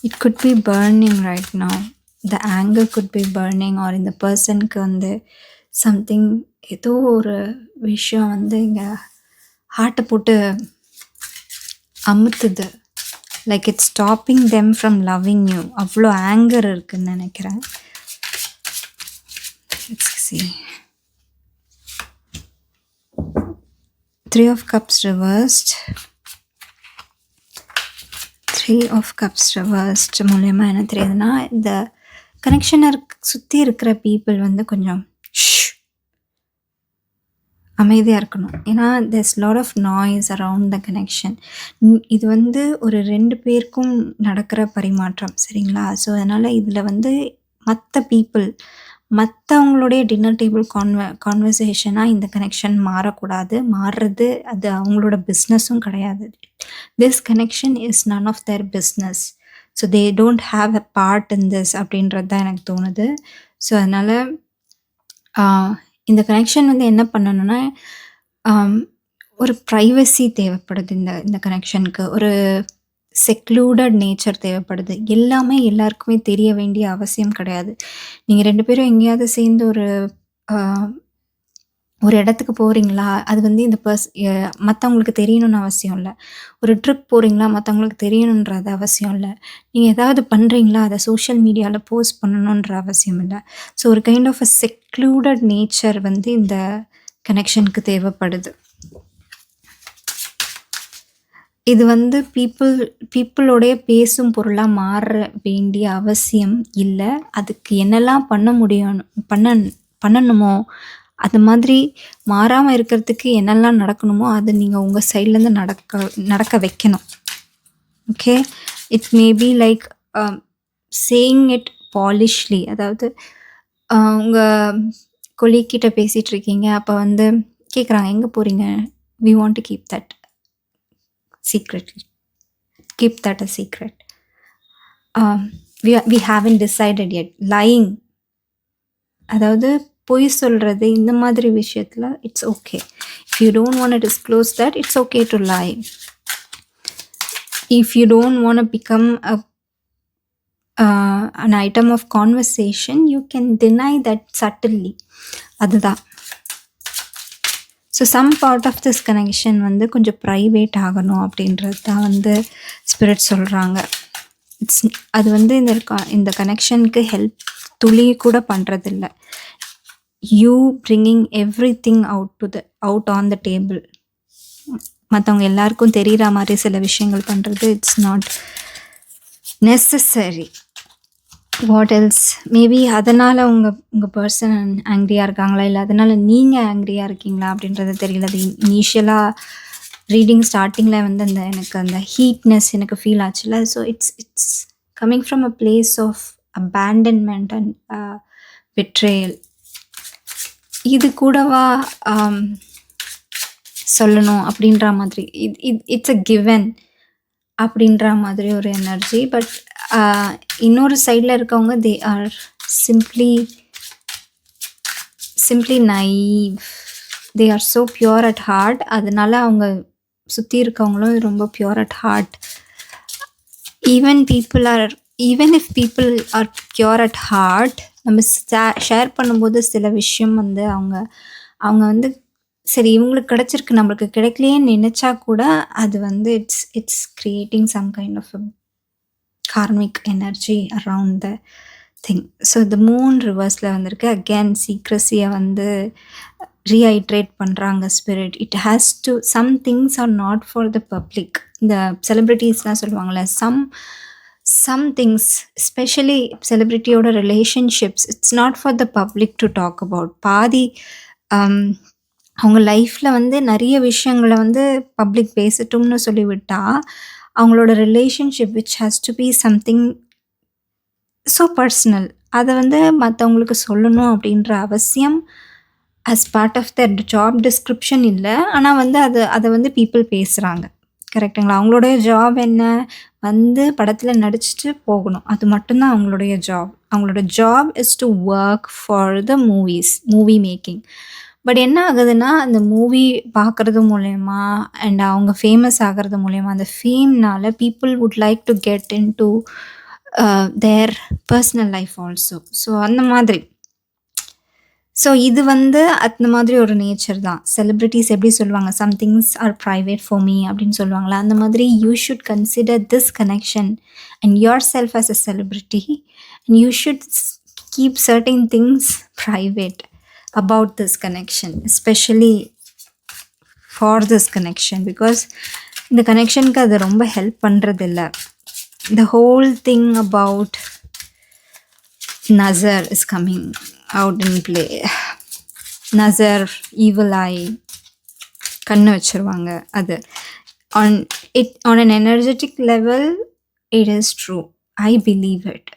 It could be burning right now. The anger could be burning, or in the person க்கு வந்து something, ஏதோ ஒரு விஷயம் வந்து இங்கே ஹார்ட்டை போட்டு அமுத்துது. Like it's stopping them from loving you. அவ்வளோ ஆங்கர் இருக்குன்னு நினைக்கிறேன். Let's see. 3 of Cups reversed. 3 of Cups reversed மூலமா என்ன தெரியுதுன்னா, இந்த கனெக்ஷனை சுற்றி இருக்கிற பீப்புள் வந்து கொஞ்சம் அமைதியாக இருக்கணும். ஏன்னா there's lot of noise around the connection. இது வந்து ஒரு 2 பேருக்கும் நடக்கிற பரிமாற்றம், சரிங்களா. ஸோ அதனால் இதில் வந்து மற்றவங்களுடைய டின்னர் டேபிள் கான்வர்சேஷனாக இந்த கனெக்ஷன் மாறக்கூடாது. மாறுறது அது அவங்களோட பிஸ்னஸும் கிடையாது. This connection is none of their business. So they don't have a part in this அப்படின்றது தான் எனக்கு தோணுது. ஸோ அதனால் இந்த கனெக்ஷன் வந்து என்ன பண்ணணும்னா, ஒரு ப்ரைவசி தேவைப்படுது. இந்த கனெக்ஷனுக்கு ஒரு செக்லூடட் நேச்சர் தேவைப்படுது. எல்லாமே எல்லாருக்குமே தெரிய வேண்டிய அவசியம் கிடையாது. நீங்கள் 2 பேரும் எங்கேயாவது சேர்ந்து ஒரு இடத்துக்கு போகிறீங்களா, அது வந்து இந்த மற்றவங்களுக்கு தெரியணும்னு அவசியம் இல்லை. ஒரு ட்ரிப் போகிறீங்களா, மற்றவங்களுக்கு தெரியணுன்றது அவசியம் இல்லை. நீங்கள் ஏதாவது பண்ணுறீங்களா, அதை சோஷியல் மீடியாவில் போஸ்ட் பண்ணணுன்ற அவசியம் இல்லை. ஸோ ஒரு kind of a secluded nature வந்து இந்த கனெக்ஷனுக்கு தேவைப்படுது. இது வந்து பீப்புளோடைய பேசும் பொருளாக மாற வேண்டிய அவசியம் இல்லை. அதுக்கு என்னெல்லாம் பண்ணணுமோ அது மாதிரி மாறாமல் இருக்கிறதுக்கு என்னெல்லாம் நடக்கணுமோ அது நீங்கள் உங்கள் சைட்லேருந்து நடக்க வைக்கணும். Okay, it may be like saying it politely. அதாவது உங்கள் கொலீக்கிட்ட பேசிகிட்டு இருக்கீங்க, அப்போ வந்து கேட்குறாங்க எங்கே போகிறீங்க, we want to keep that secretly. Keep that a secret. We haven't decided yet. Lying, அதாவது பொய் சொல்கிறது, இந்த மாதிரி விஷயத்தில் it's okay. If you don't want to disclose that, it's okay to lie. If you don't want to become an item of conversation, you can deny that subtly. அதுதான். So some part of this connection வந்து கொஞ்சம் private ஆகணும் அப்படின்றது தான் வந்து spirit சொல்கிறாங்க. அது வந்து இந்த கனெக்ஷனுக்கு ஹெல்ப் துளி கூட பண்ணுறதில்ல. You bringing every thing out on the table. மற்றவங்க எல்லாருக்கும் தெரிகிற மாதிரி சில விஷயங்கள் பண்ணுறது it's not necessary. What else? Maybe அதனால் உங்கள் பர்சன் ஆங்க்ரியாக இருக்காங்களா, இல்லை அதனால் நீங்கள் ஆங்க்ரியாக இருக்கீங்களா அப்படின்றது தெரியல. அது இனிஷியலாக ரீடிங் ஸ்டார்டிங்கில் வந்து எனக்கு அந்த ஹீட்னஸ் எனக்கு ஃபீல் ஆச்சுல. So it's coming from a place of abandonment and betrayal. இது கூடவா சொல்லணும் அப்படின்ற மாதிரி, இட்ஸ் அ கிவன் அப்படின்ற மாதிரி ஒரு எனர்ஜி. பட் இன்னொரு சைடில் இருக்கவங்க they are simply naive. They are so pure at heart. அதனால அவங்க சுற்றி இருக்கவங்களும் ரொம்ப pure at heart. Even if people are pure at heart, நம்ம ஷேர் பண்ணும்போது சில விஷயம் வந்து அவங்க வந்து சரி இவங்களுக்கு கிடச்சிருக்கு நம்மளுக்கு கிடைக்கலையேன்னு நினச்சா கூட அது வந்து it's creating some kind of karmic energy around the thing. So இந்த மூன் ரிவர்ஸில் வந்திருக்கு. அகேன் சீக்ரஸியை வந்து ரீஹைட்ரேட் பண்ணுறாங்க spirit. It has to, some things are not for the public. இந்த செலிப்ரிட்டிஸ்லாம் சொல்லுவாங்கள்ல, some things, especially செலிப்ரிட்டியோட relationships, it's not for the public to talk about. பாதி அவங்க லைஃப்பில் வந்து நிறைய விஷயங்களை வந்து பப்ளிக் பேசட்டும்னு சொல்லிவிட்டா, அவங்களோட relationship which has to be something so personal, அதை வந்து மற்றவங்களுக்கு சொல்லணும் அப்படின்ற அவசியம் as part of their job description இல்லை. ஆனால் வந்து அதை வந்து பீப்புள் பேசுகிறாங்க. கரெக்டுங்களா? அவங்களுடைய ஜாப் என்ன? வந்து படத்தில் நடிச்சுட்டு போகணும், அது மட்டும்தான் அவங்களுடைய ஜாப். அவங்களோட job is to work for the movie making. But என்ன ஆகுதுன்னா, அந்த மூவி பார்க்குறது மூலயமா அண்ட் அவங்க ஃபேமஸ் ஆகிறது மூலயமா, அந்த ஃபேம்னால people would like to get into their personal life also. So அந்த மாதிரி. ஸோ இது வந்து அந்த மாதிரி ஒரு நேச்சர் தான். செலிப்ரிட்டிஸ் எப்படி சொல்லுவாங்க, some things are private for me அப்படின்னு சொல்லுவாங்களா, அந்த மாதிரி you should consider this connection and yourself as a celebrity and you should keep certain things private about this connection, especially for this connection, because இந்த கனெக்ஷனுக்கு அது ரொம்ப help பண்ணுறதில்ல. the whole thing about Nazar is coming out in play. Nazar, evil eye, கண்ணு வச்சிருவாங்க. அது on an energetic level it is true. I believe it.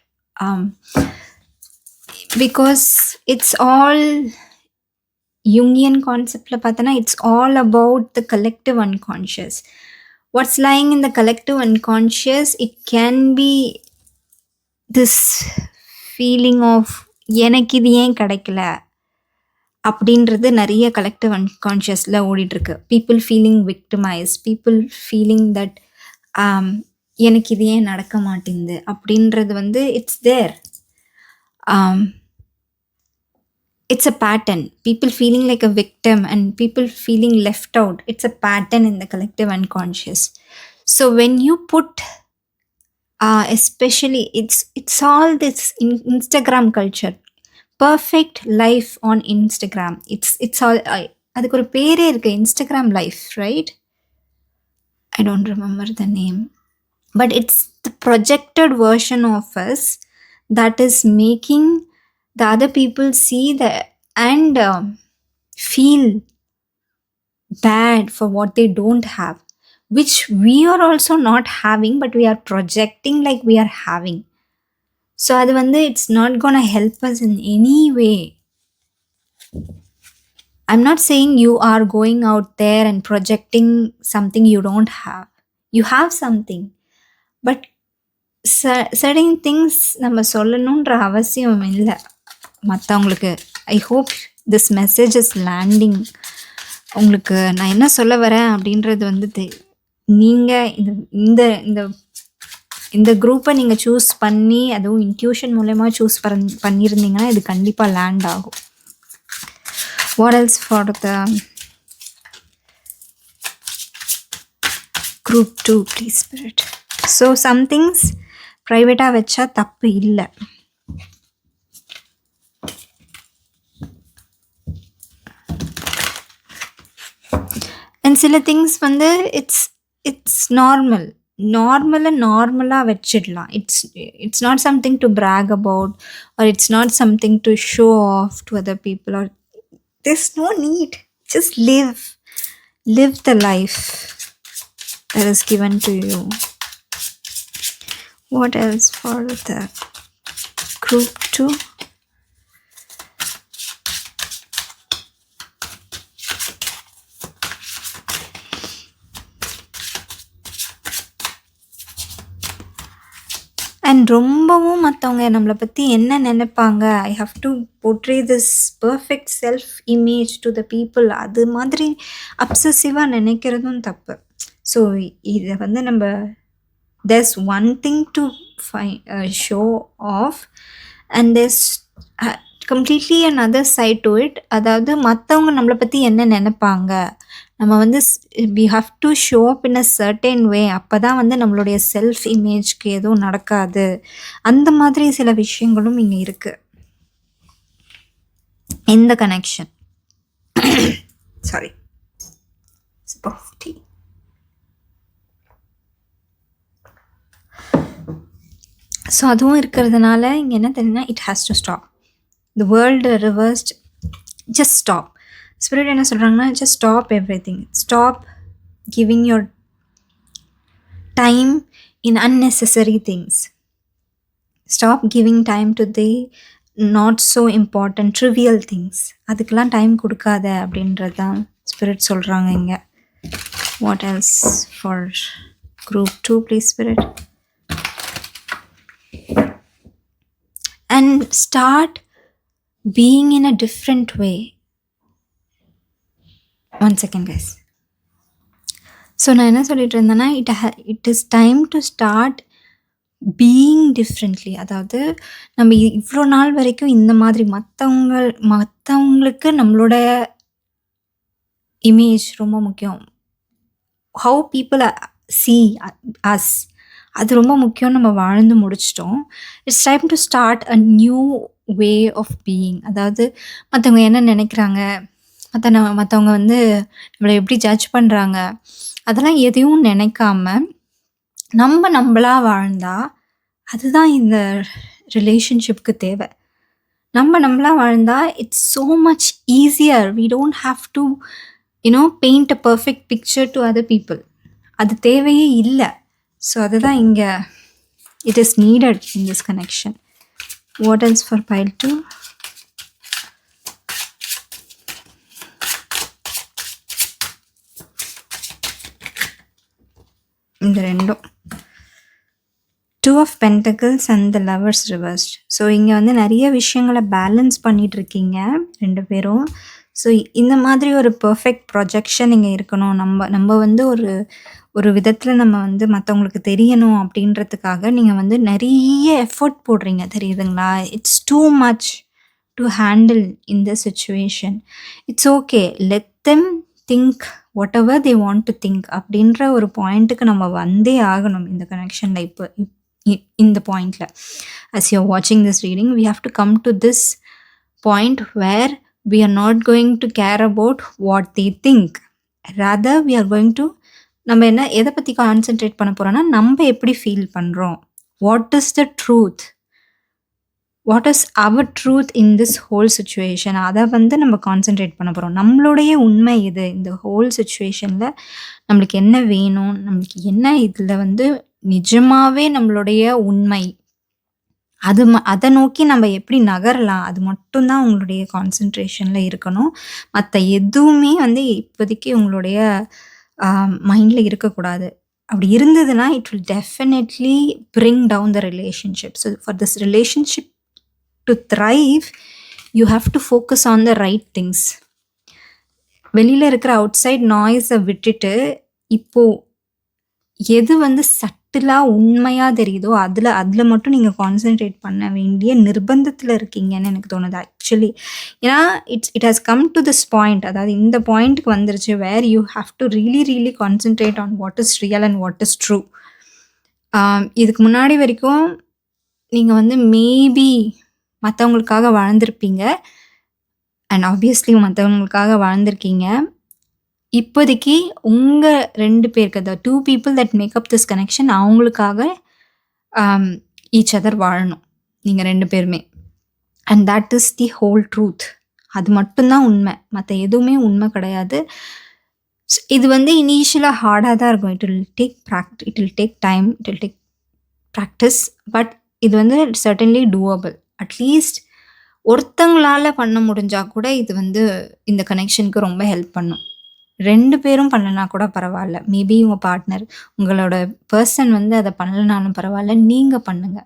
Because it's all Jungian concept. It's all about the collective unconscious. What's lying in the collective unconscious, it can be this feeling of எனக்கு இது ஏன் கிடைக்கல அப்படின்றது நிறைய collective அன்கான்ஷியஸில் ஓடிட்டுருக்கு. People feeling victimise, people feeling that எனக்கு இது ஏன் நடக்க மாட்டேங்குது அப்படின்றது வந்து it's there. It's a pattern. People feeling like a victim and people feeling left out. It's a pattern in the collective unconscious. So when you put, especially it's all this Instagram culture, perfect life on Instagram. It's all அதுக்கு ஒரு பேரே இருக்கு, Instagram life, right? I don't remember the name, but it's the projected version of us that is making the other people see that and feel bad for what they don't have, which we are also not having, but we are projecting like we are having. So அது வந்து it's not gonna help us in any way. I'm not saying you are going out there and projecting something you don't have. You have something, but certain things நம்ம சொல்லணுன்ற அவசியம் இல்லை மற்றவங்களுக்கு. I hope this message is landing. உங்களுக்கு நான் என்ன சொல்ல வரேன் அப்படின்றது வந்து நீங்கள் இந்த இந்த இந்த குரூப்பை நீங்கள் சூஸ் பண்ணி, அதுவும் இன்ட்யூஷன் மூலயமா சூஸ் பண்ணியிருந்தீங்கன்னா இது கண்டிப்பாக லேண்ட் ஆகும். What else for the group 2 please spirit. So some things ப்ரைவேட்டாக வச்சா தப்பு இல்லை. அண்ட் சில திங்ஸ் வந்து இட்ஸ் இட்ஸ் நார்மலாக வச்சிடலாம். It's not something to brag about, or it's not something to show off to other people, or there's no need. Just live the life that is given to you. What else for the group 2? And ரொம்பவும் மற்றவங்க நம்மளை பற்றி என்ன நினைப்பாங்க, ஐ have to portray this perfect self image to the people, அது மாதிரி அப்சசிவாக நினைக்கிறதும் தப்பு. So இதை வந்து நம்ம there's one thing to show off and there's completely another side to it. அதாவது மற்றவங்க நம்மளை பற்றி என்ன நினைப்பாங்க, நம்ம வந்து we have to show up in a certain way, அப்போ தான் வந்து நம்மளுடைய செல்ஃப் இமேஜ்க்கு எதுவும் நடக்காது. அந்த மாதிரி சில விஷயங்களும் இங்கே இருக்குது இந்த connection. Sorry, sip of tea. So அதுவும் இருக்கிறதுனால இங்கே என்ன தெரியுதுன்னா, it has to stop. The world reversed, just stop. Spirit என்ன சொல்கிறாங்கன்னா, just stop every thing. Stop giving your time in unnecessary things. Stop giving time to the not so important trivial things. அதுக்கெல்லாம் time கொடுக்காத அப்படின்றது தான் spirit சொல்கிறாங்க இங்கே. What else for group 2 please spirit? And start being in a different way. One second guys. So நான் என்ன சொல்லிட்டு இருந்தேன்னா, it is time to start being differently. அதாவது நம்ம இவ்வளோ நாள் வரைக்கும் இந்த மாதிரி மற்றவங்களுக்கு நம்மளோட இமேஜ் ரொம்ப முக்கியம், how people see us, அது ரொம்ப முக்கியம், நம்ம வாழ்ந்து முடிச்சிட்டோம். It's time to start a new way of being. அதாவது மற்றவங்க என்ன நினைக்கிறாங்க, மற்றவங்க வந்து நம்மளை எப்படி ஜட்ஜ் பண்ணுறாங்க, அதெல்லாம் எதையும் நினைக்காம நம்மளாக வாழ்ந்தா அதுதான் இந்த ரிலேஷன்ஷிப்க்கு தேவை. நம்மளாக வாழ்ந்தா it's so much easier. We don't have to paint a perfect picture to other people. அது தேவையே இல்லை. ஸோ அதுதான் இங்கே it is needed in this connection. What else for pile 2? இந்த ரெண்டும், 2 of Pentacles and the Lovers reversed. So இங்கே வந்து நிறைய விஷயங்களை பேலன்ஸ் பண்ணிகிட்ருக்கீங்க 2 பேரும். ஸோ இந்த மாதிரி ஒரு பர்ஃபெக்ட் ப்ரொஜெக்ஷன் இங்கே இருக்கணும். நம்ம வந்து ஒரு விதத்தில் நம்ம வந்து மற்றவங்களுக்கு தெரியணும் அப்படின்றதுக்காக நீங்கள் வந்து நிறைய எஃபர்ட் போடுறீங்க, தெரியுதுங்களா? It's too much to handle in the situation. It's okay, let them think what ever they want to think அப்படின்ற ஒரு பாயிண்ட்டுக்கு நம்ம வந்தே ஆகணும் இந்த கனெக்ஷனில். இப்போ இந்த பாயிண்டில் as you're watching this reading, we have to come to this point where we are not going to care about what they think. Rather we are going to, நம்ம எதை பற்றி கான்சென்ட்ரேட் பண்ண போகிறோன்னா, நம்ம எப்படி ஃபீல் பண்ணுறோம், what is the truth, what is our truth in this whole situation, அதை வந்து நம்ம கான்சென்ட்ரேட் பண்ண போகிறோம். நம்மளுடைய உண்மை இது, இந்த ஹோல் சுச்சுவேஷனில் நம்மளுக்கு என்ன வேணும், நம்மளுக்கு என்ன இதில் வந்து நிஜமாகவே நம்மளுடைய உண்மை, அதை நோக்கி நம்ம எப்படி நகரலாம், அது மட்டும்தான் உங்களுடைய கான்சென்ட்ரேஷனில் இருக்கணும். மற்ற எதுவுமே வந்து இப்போதைக்கு உங்களுடைய மைண்டில் இருக்கக்கூடாது. அப்படி இருந்ததுன்னா it will definitely bring down the relationship. So for this relationship to thrive you have to focus on the right things. வெளியில் இருக்கிற அவுட் சைட் நாய்ஸை விட்டுட்டு இப்போது எது வந்து சட்டிலாக உண்மையாக தெரியுதோ அதில் மட்டும் நீங்கள் கான்சென்ட்ரேட் பண்ண வேண்டிய நிர்பந்தத்தில் இருக்கீங்கன்னு எனக்கு தோணுது ஆக்சுவலி. ஏன்னா it has come to this point, அதாவது இந்த பாயிண்ட்டுக்கு வந்துருச்சு where you have to really concentrate on what is real and what is true. இதுக்கு முன்னாடி வரைக்கும் நீங்கள் வந்து மேபி மற்றவங்களுக்காக வாழ்ந்திருப்பீங்க, அண்ட் ஆப்வியஸ்லி மற்றவங்களுக்காக வாழ்ந்திருக்கீங்க. இப்போதைக்கு உங்க 2 பேருக்கு the 2 people that make up this connection அவங்களுக்காக ஈச் அதர் வாழணும். நீங்க 2 பேருமே. And that is the whole truth. அது மட்டும் தான் உண்மை. மத்த எதுவுமே உண்மை கிடையாது. இது வந்து இனிஷியலா ஹார்டா தான் இருக்கும். It will take time. It will take practice. But இது வந்து சர்டன்லி டூவபிள். அட்லீஸ்ட் ஒருத்தங்களால பண்ண முடிஞ்சா கூட இது வந்து இந்த கனெக்ஷனுக்கு ரொம்ப ஹெல்ப் பண்ணும். 2 பேரும் பண்ணலனா கூட பரவால்ல. மேபி உங்க பார்ட்னர், உங்களோட பெர்சன் வந்து அத பண்ணலனாலும் பரவால்ல. நீங்க பண்ணுங்க.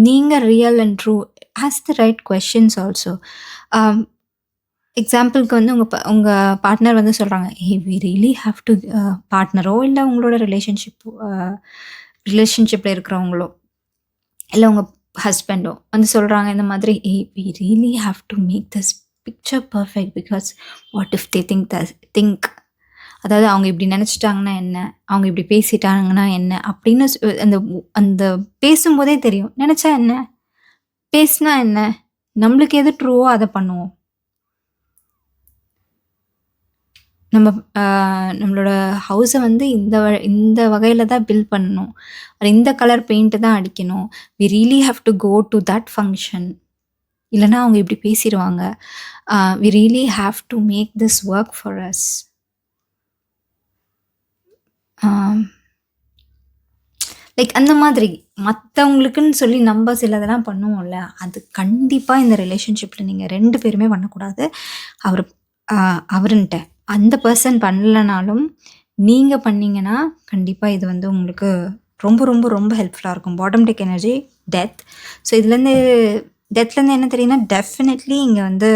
நீங்க real and true ask the right questions also. எக்ஸாம்பிளுக்கு வந்து உங்க பார்ட்னர் வந்து சொல்றாங்க, "ஹே வி ரியலி ஹேவ் டு" பார்ட்னரோ இல்ல உங்களோட ரிலேஷன்ஷிப்ல இருக்கிறவங்களோ, இல்ல உங்க ஹஸ்பண்டோ வந்து சொல்றாங்க இந்த மாதிரி, "hey we really have to make this picture perfect because what if they think" அதாவது அவங்க இப்படி நினச்சிட்டாங்கன்னா என்ன, அவங்க இப்படி பேசிட்டாங்கன்னா என்ன அப்படின்னு அந்த அந்த பேசும்போதே தெரியும். நினச்சா என்ன, பேசினா என்ன, நம்மளுக்கு எது ட்ரூவோ அதை பண்ணுவோம். நம்மளோட ஹவுஸை வந்து இந்த வகையில் தான் பில்ட் பண்ணணும், இந்த கலர் பெயிண்ட்டு தான் அடிக்கணும். We really have to go to that function. இல்லைனா அவங்க இப்படி பேசிடுவாங்க. We really have to make this work for us. Like அந்த மாதிரி மற்றவங்களுக்குன்னு சொல்லி நம்ம சிலதெல்லாம் பண்ணுவோம்ல, அது கண்டிப்பாக இந்த ரிலேஷன்ஷிப்பில் நீங்கள் 2 பேருமே பண்ணக்கூடாது. அவருன்ட்ட அந்த பர்சன் பண்ணலைனாலும் நீங்கள் பண்ணீங்கன்னா கண்டிப்பாக இது வந்து உங்களுக்கு ரொம்ப ரொம்ப ரொம்ப ஹெல்ப்ஃபுல்லாக இருக்கும். Bottom deck energy death. So டெத்லேருந்து என்ன தெரியும்னா, டெஃபினெட்லி இங்கே வந்து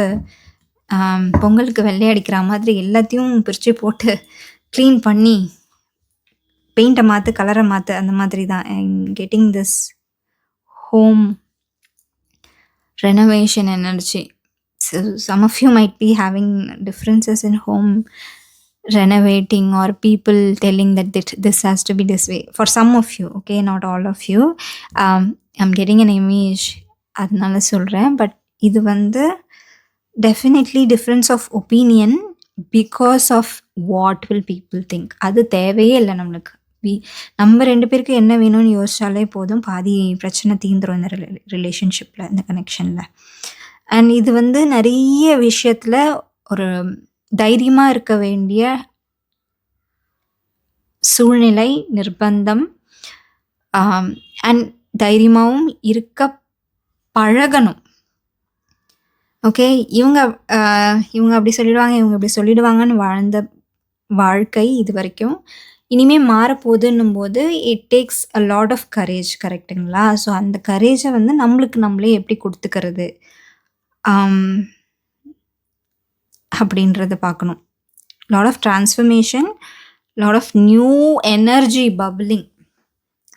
பொங்கலுக்கு வெள்ளை அடிக்கிற மாதிரி எல்லாத்தையும் பிரித்து போட்டு க்ளீன் பண்ணி பெயிண்ட்டை மாற்று, கலரை மாற்று, அந்த மாதிரி தான். Getting this home renovation energy. So some of you might be having differences in home renovating or people telling that this has to be this way. For some of you, okay, not all of you. I'm getting an image, அதனால சொல்கிறேன். But இது வந்து definitely difference of opinion because of what will people think. அது தேவையே இல்லை நம்மளுக்கு. நம்ம 2 பேருக்கு என்ன வேணும்னு யோசிச்சாலே போதும், பாதி பிரச்சனை தீந்துரும் இந்த ரிலேஷன்ஷிப்பில், இந்த கனெக்ஷனில். அண்ட் இது வந்து நிறைய விஷயத்தில் ஒரு தைரியமாக இருக்க வேண்டிய சூழ்நிலை, நிர்பந்தம். அண்ட் தைரியமாகவும் இருக்க பழகணும். ஓகே, இவங்க அப்படி சொல்லிடுவாங்க, இவங்க இப்படி சொல்லிடுவாங்கன்னு வாழ்ந்த வாழ்க்கை இது வரைக்கும் இனிமேல் மாறப்போகுதுன்னும் போது it takes a lot of courage. கரெக்டுங்களா? ஸோ அந்த கரேஜை வந்து நம்மளே எப்படி கொடுத்துக்கிறது அப்படின்றத பார்க்கணும். Lot of transformation, lot of new energy bubbling.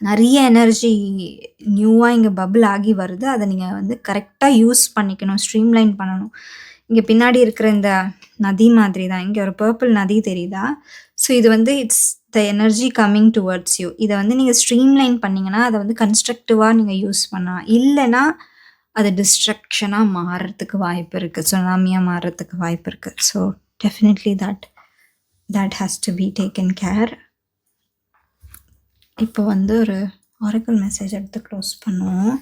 நிறைய எனர்ஜி நியூவாக இங்கே பபிள் ஆகி வருது. அதை நீங்கள் வந்து கரெக்டாக யூஸ் பண்ணிக்கணும், ஸ்ட்ரீம்லைன் பண்ணணும். இங்கே பின்னாடி இருக்கிற இந்த நதி மாதிரி தான், இங்கே ஒரு பர்பிள் நதி தெரியுதா? ஸோ இது வந்து it's the energy coming towards you. இதை வந்து நீங்கள் ஸ்ட்ரீம்லைன் பண்ணிங்கன்னா அதை வந்து கன்ஸ்ட்ரக்டிவாக நீங்கள் யூஸ் பண்ணலாம். இல்லைன்னா அது டிஸ்ட்ரக்ஷனாக மாறுறதுக்கு வாய்ப்பு இருக்குது, சுனாமியாக மாறுறதுக்கு வாய்ப்பு இருக்குது. So definitely that has to be taken care. இப்போ வந்து ஒரு ஆரக்கிள் மெசேஜ் எடுத்து க்ளோஸ் பண்ணுவோம்.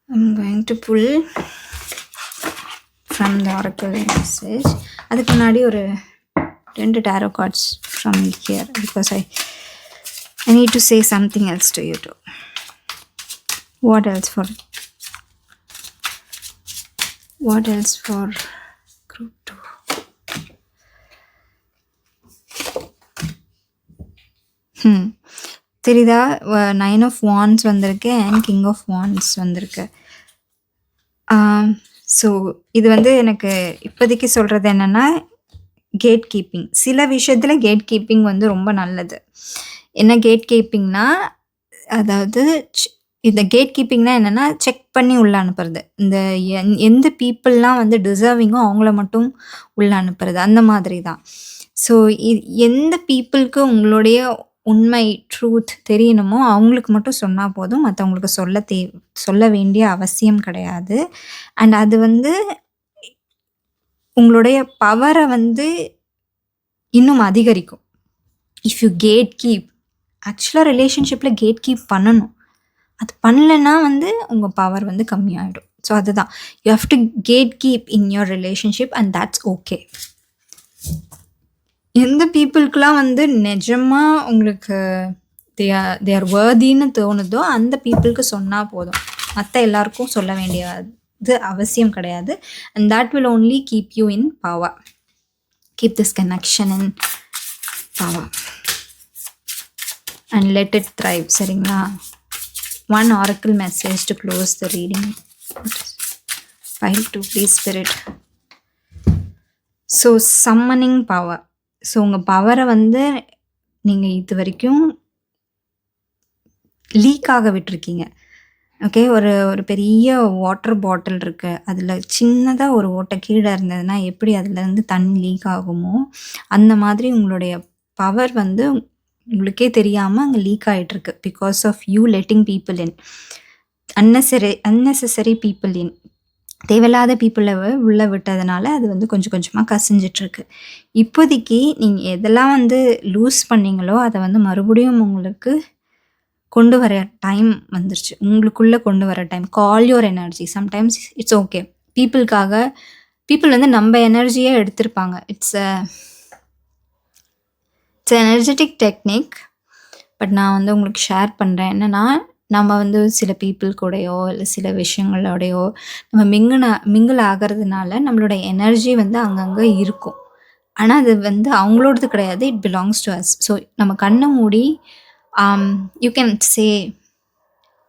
I'm going to pull from the oracle message. அதுக்கு முன்னாடி ஒரு 2 tarot cards from here because I need to say something else to you too. What else for group 2? தெரியுதா? 9 of wands வந்திருக்கு and king of wands வந்திருக்கு. So இது வந்து எனக்கு இப்போதைக்கு சொல்கிறது என்னென்னா, கேட் கீப்பிங். சில விஷயத்தில் கேட் கீப்பிங் வந்து ரொம்ப நல்லது. என்ன கேட் கீப்பிங்னா, அதாவது இந்த கேட் கீப்பிங்னா என்னென்னா, செக் பண்ணி உள்ள அனுப்புறது. இந்த எந்த பீப்புளெலாம் வந்து டிசர்விங்கோ அவங்கள மட்டும் உள்ள அனுப்புறது, அந்த மாதிரி தான். ஸோ எந்த பீப்புளுக்கு உங்களுடைய உண்மை ட்ரூத் தெரியணுமோ அவங்களுக்கு மட்டும் சொன்னால் போதும், மற்றவங்களுக்கு சொல்ல வேண்டிய அவசியம் கிடையாது. அண்ட் அது வந்து உங்களுடைய பவரை வந்து இன்னும் அதிகரிக்கும். இஃப் யூ கேட் கீப், ஆக்சுவலாக ரிலேஷன்ஷிப்பில் கேட் கீப் பண்ணணும். அது பண்ணலைன்னா வந்து உங்கள் பவர் வந்து கம்மியாகிடும். ஸோ அதுதான், you have to gate keep in your relationship and that's okay. எந்த பீப்புளுக்கெலாம் வந்து நிஜமாக உங்களுக்கு தே ஆர் வர்தின்னு தோணுதோ அந்த பீப்புளுக்கு சொன்னால் போதும். மற்ற எல்லாருக்கும் சொல்ல வேண்டியது அவசியம் கிடையாது. And that will only keep you in power. Keep this connection in power and let it thrive. சரிங்களா? One oracle message to close the reading. File 2, please spirit. So summoning power. So உங்கள் பவரை வந்து நீங்கள் இது வரைக்கும் league ஆக விட்டுருக்கீங்க. Okay, ஒரு பெரிய வாட்டர் பாட்டில் இருக்குது, அதில் சின்னதாக ஒரு ஓட்டை கீழே இருந்ததுன்னா எப்படி அதுலேருந்து தண்ணி லீக் ஆகுமோ அந்த மாதிரி உங்களுடைய பவர் வந்து உங்களுக்கே தெரியாமல் அங்கே லீக் ஆகிட்டுருக்கு. Because of you letting people in, unnecessary people in, தேவையில்லாத பீப்புளை உள்ளே விட்டதுனால அது வந்து கொஞ்சம் கொஞ்சமாக கசிஞ்சிட்ருக்கு. இப்போதைக்கு நீங்கள் எதெல்லாம் வந்து லூஸ் பண்ணீங்களோ அதை வந்து மறுபடியும் உங்களுக்கு கொண்டு வர டைம் வந்துருச்சு. உங்களுக்குள்ளே கொண்டு வர time. Call your energy. Sometimes it's okay. People வந்து நம்ம எனர்ஜியே எடுத்திருப்பாங்க. It's energetic technique. பட் நான் வந்து உங்களுக்கு ஷேர் பண்ணுறேன். என்னென்னா, நம்ம வந்து சில பீப்புள் கூடயோ இல்லை சில விஷயங்களோடையோ நம்ம மிங்கிள் ஆகிறதுனால நம்மளோட எனர்ஜி வந்து அங்கங்கே இருக்கும். ஆனால் அது வந்து அவங்களோடது கிடையாது. It belongs to us. So நம்ம கண்ணை மூடி you can say,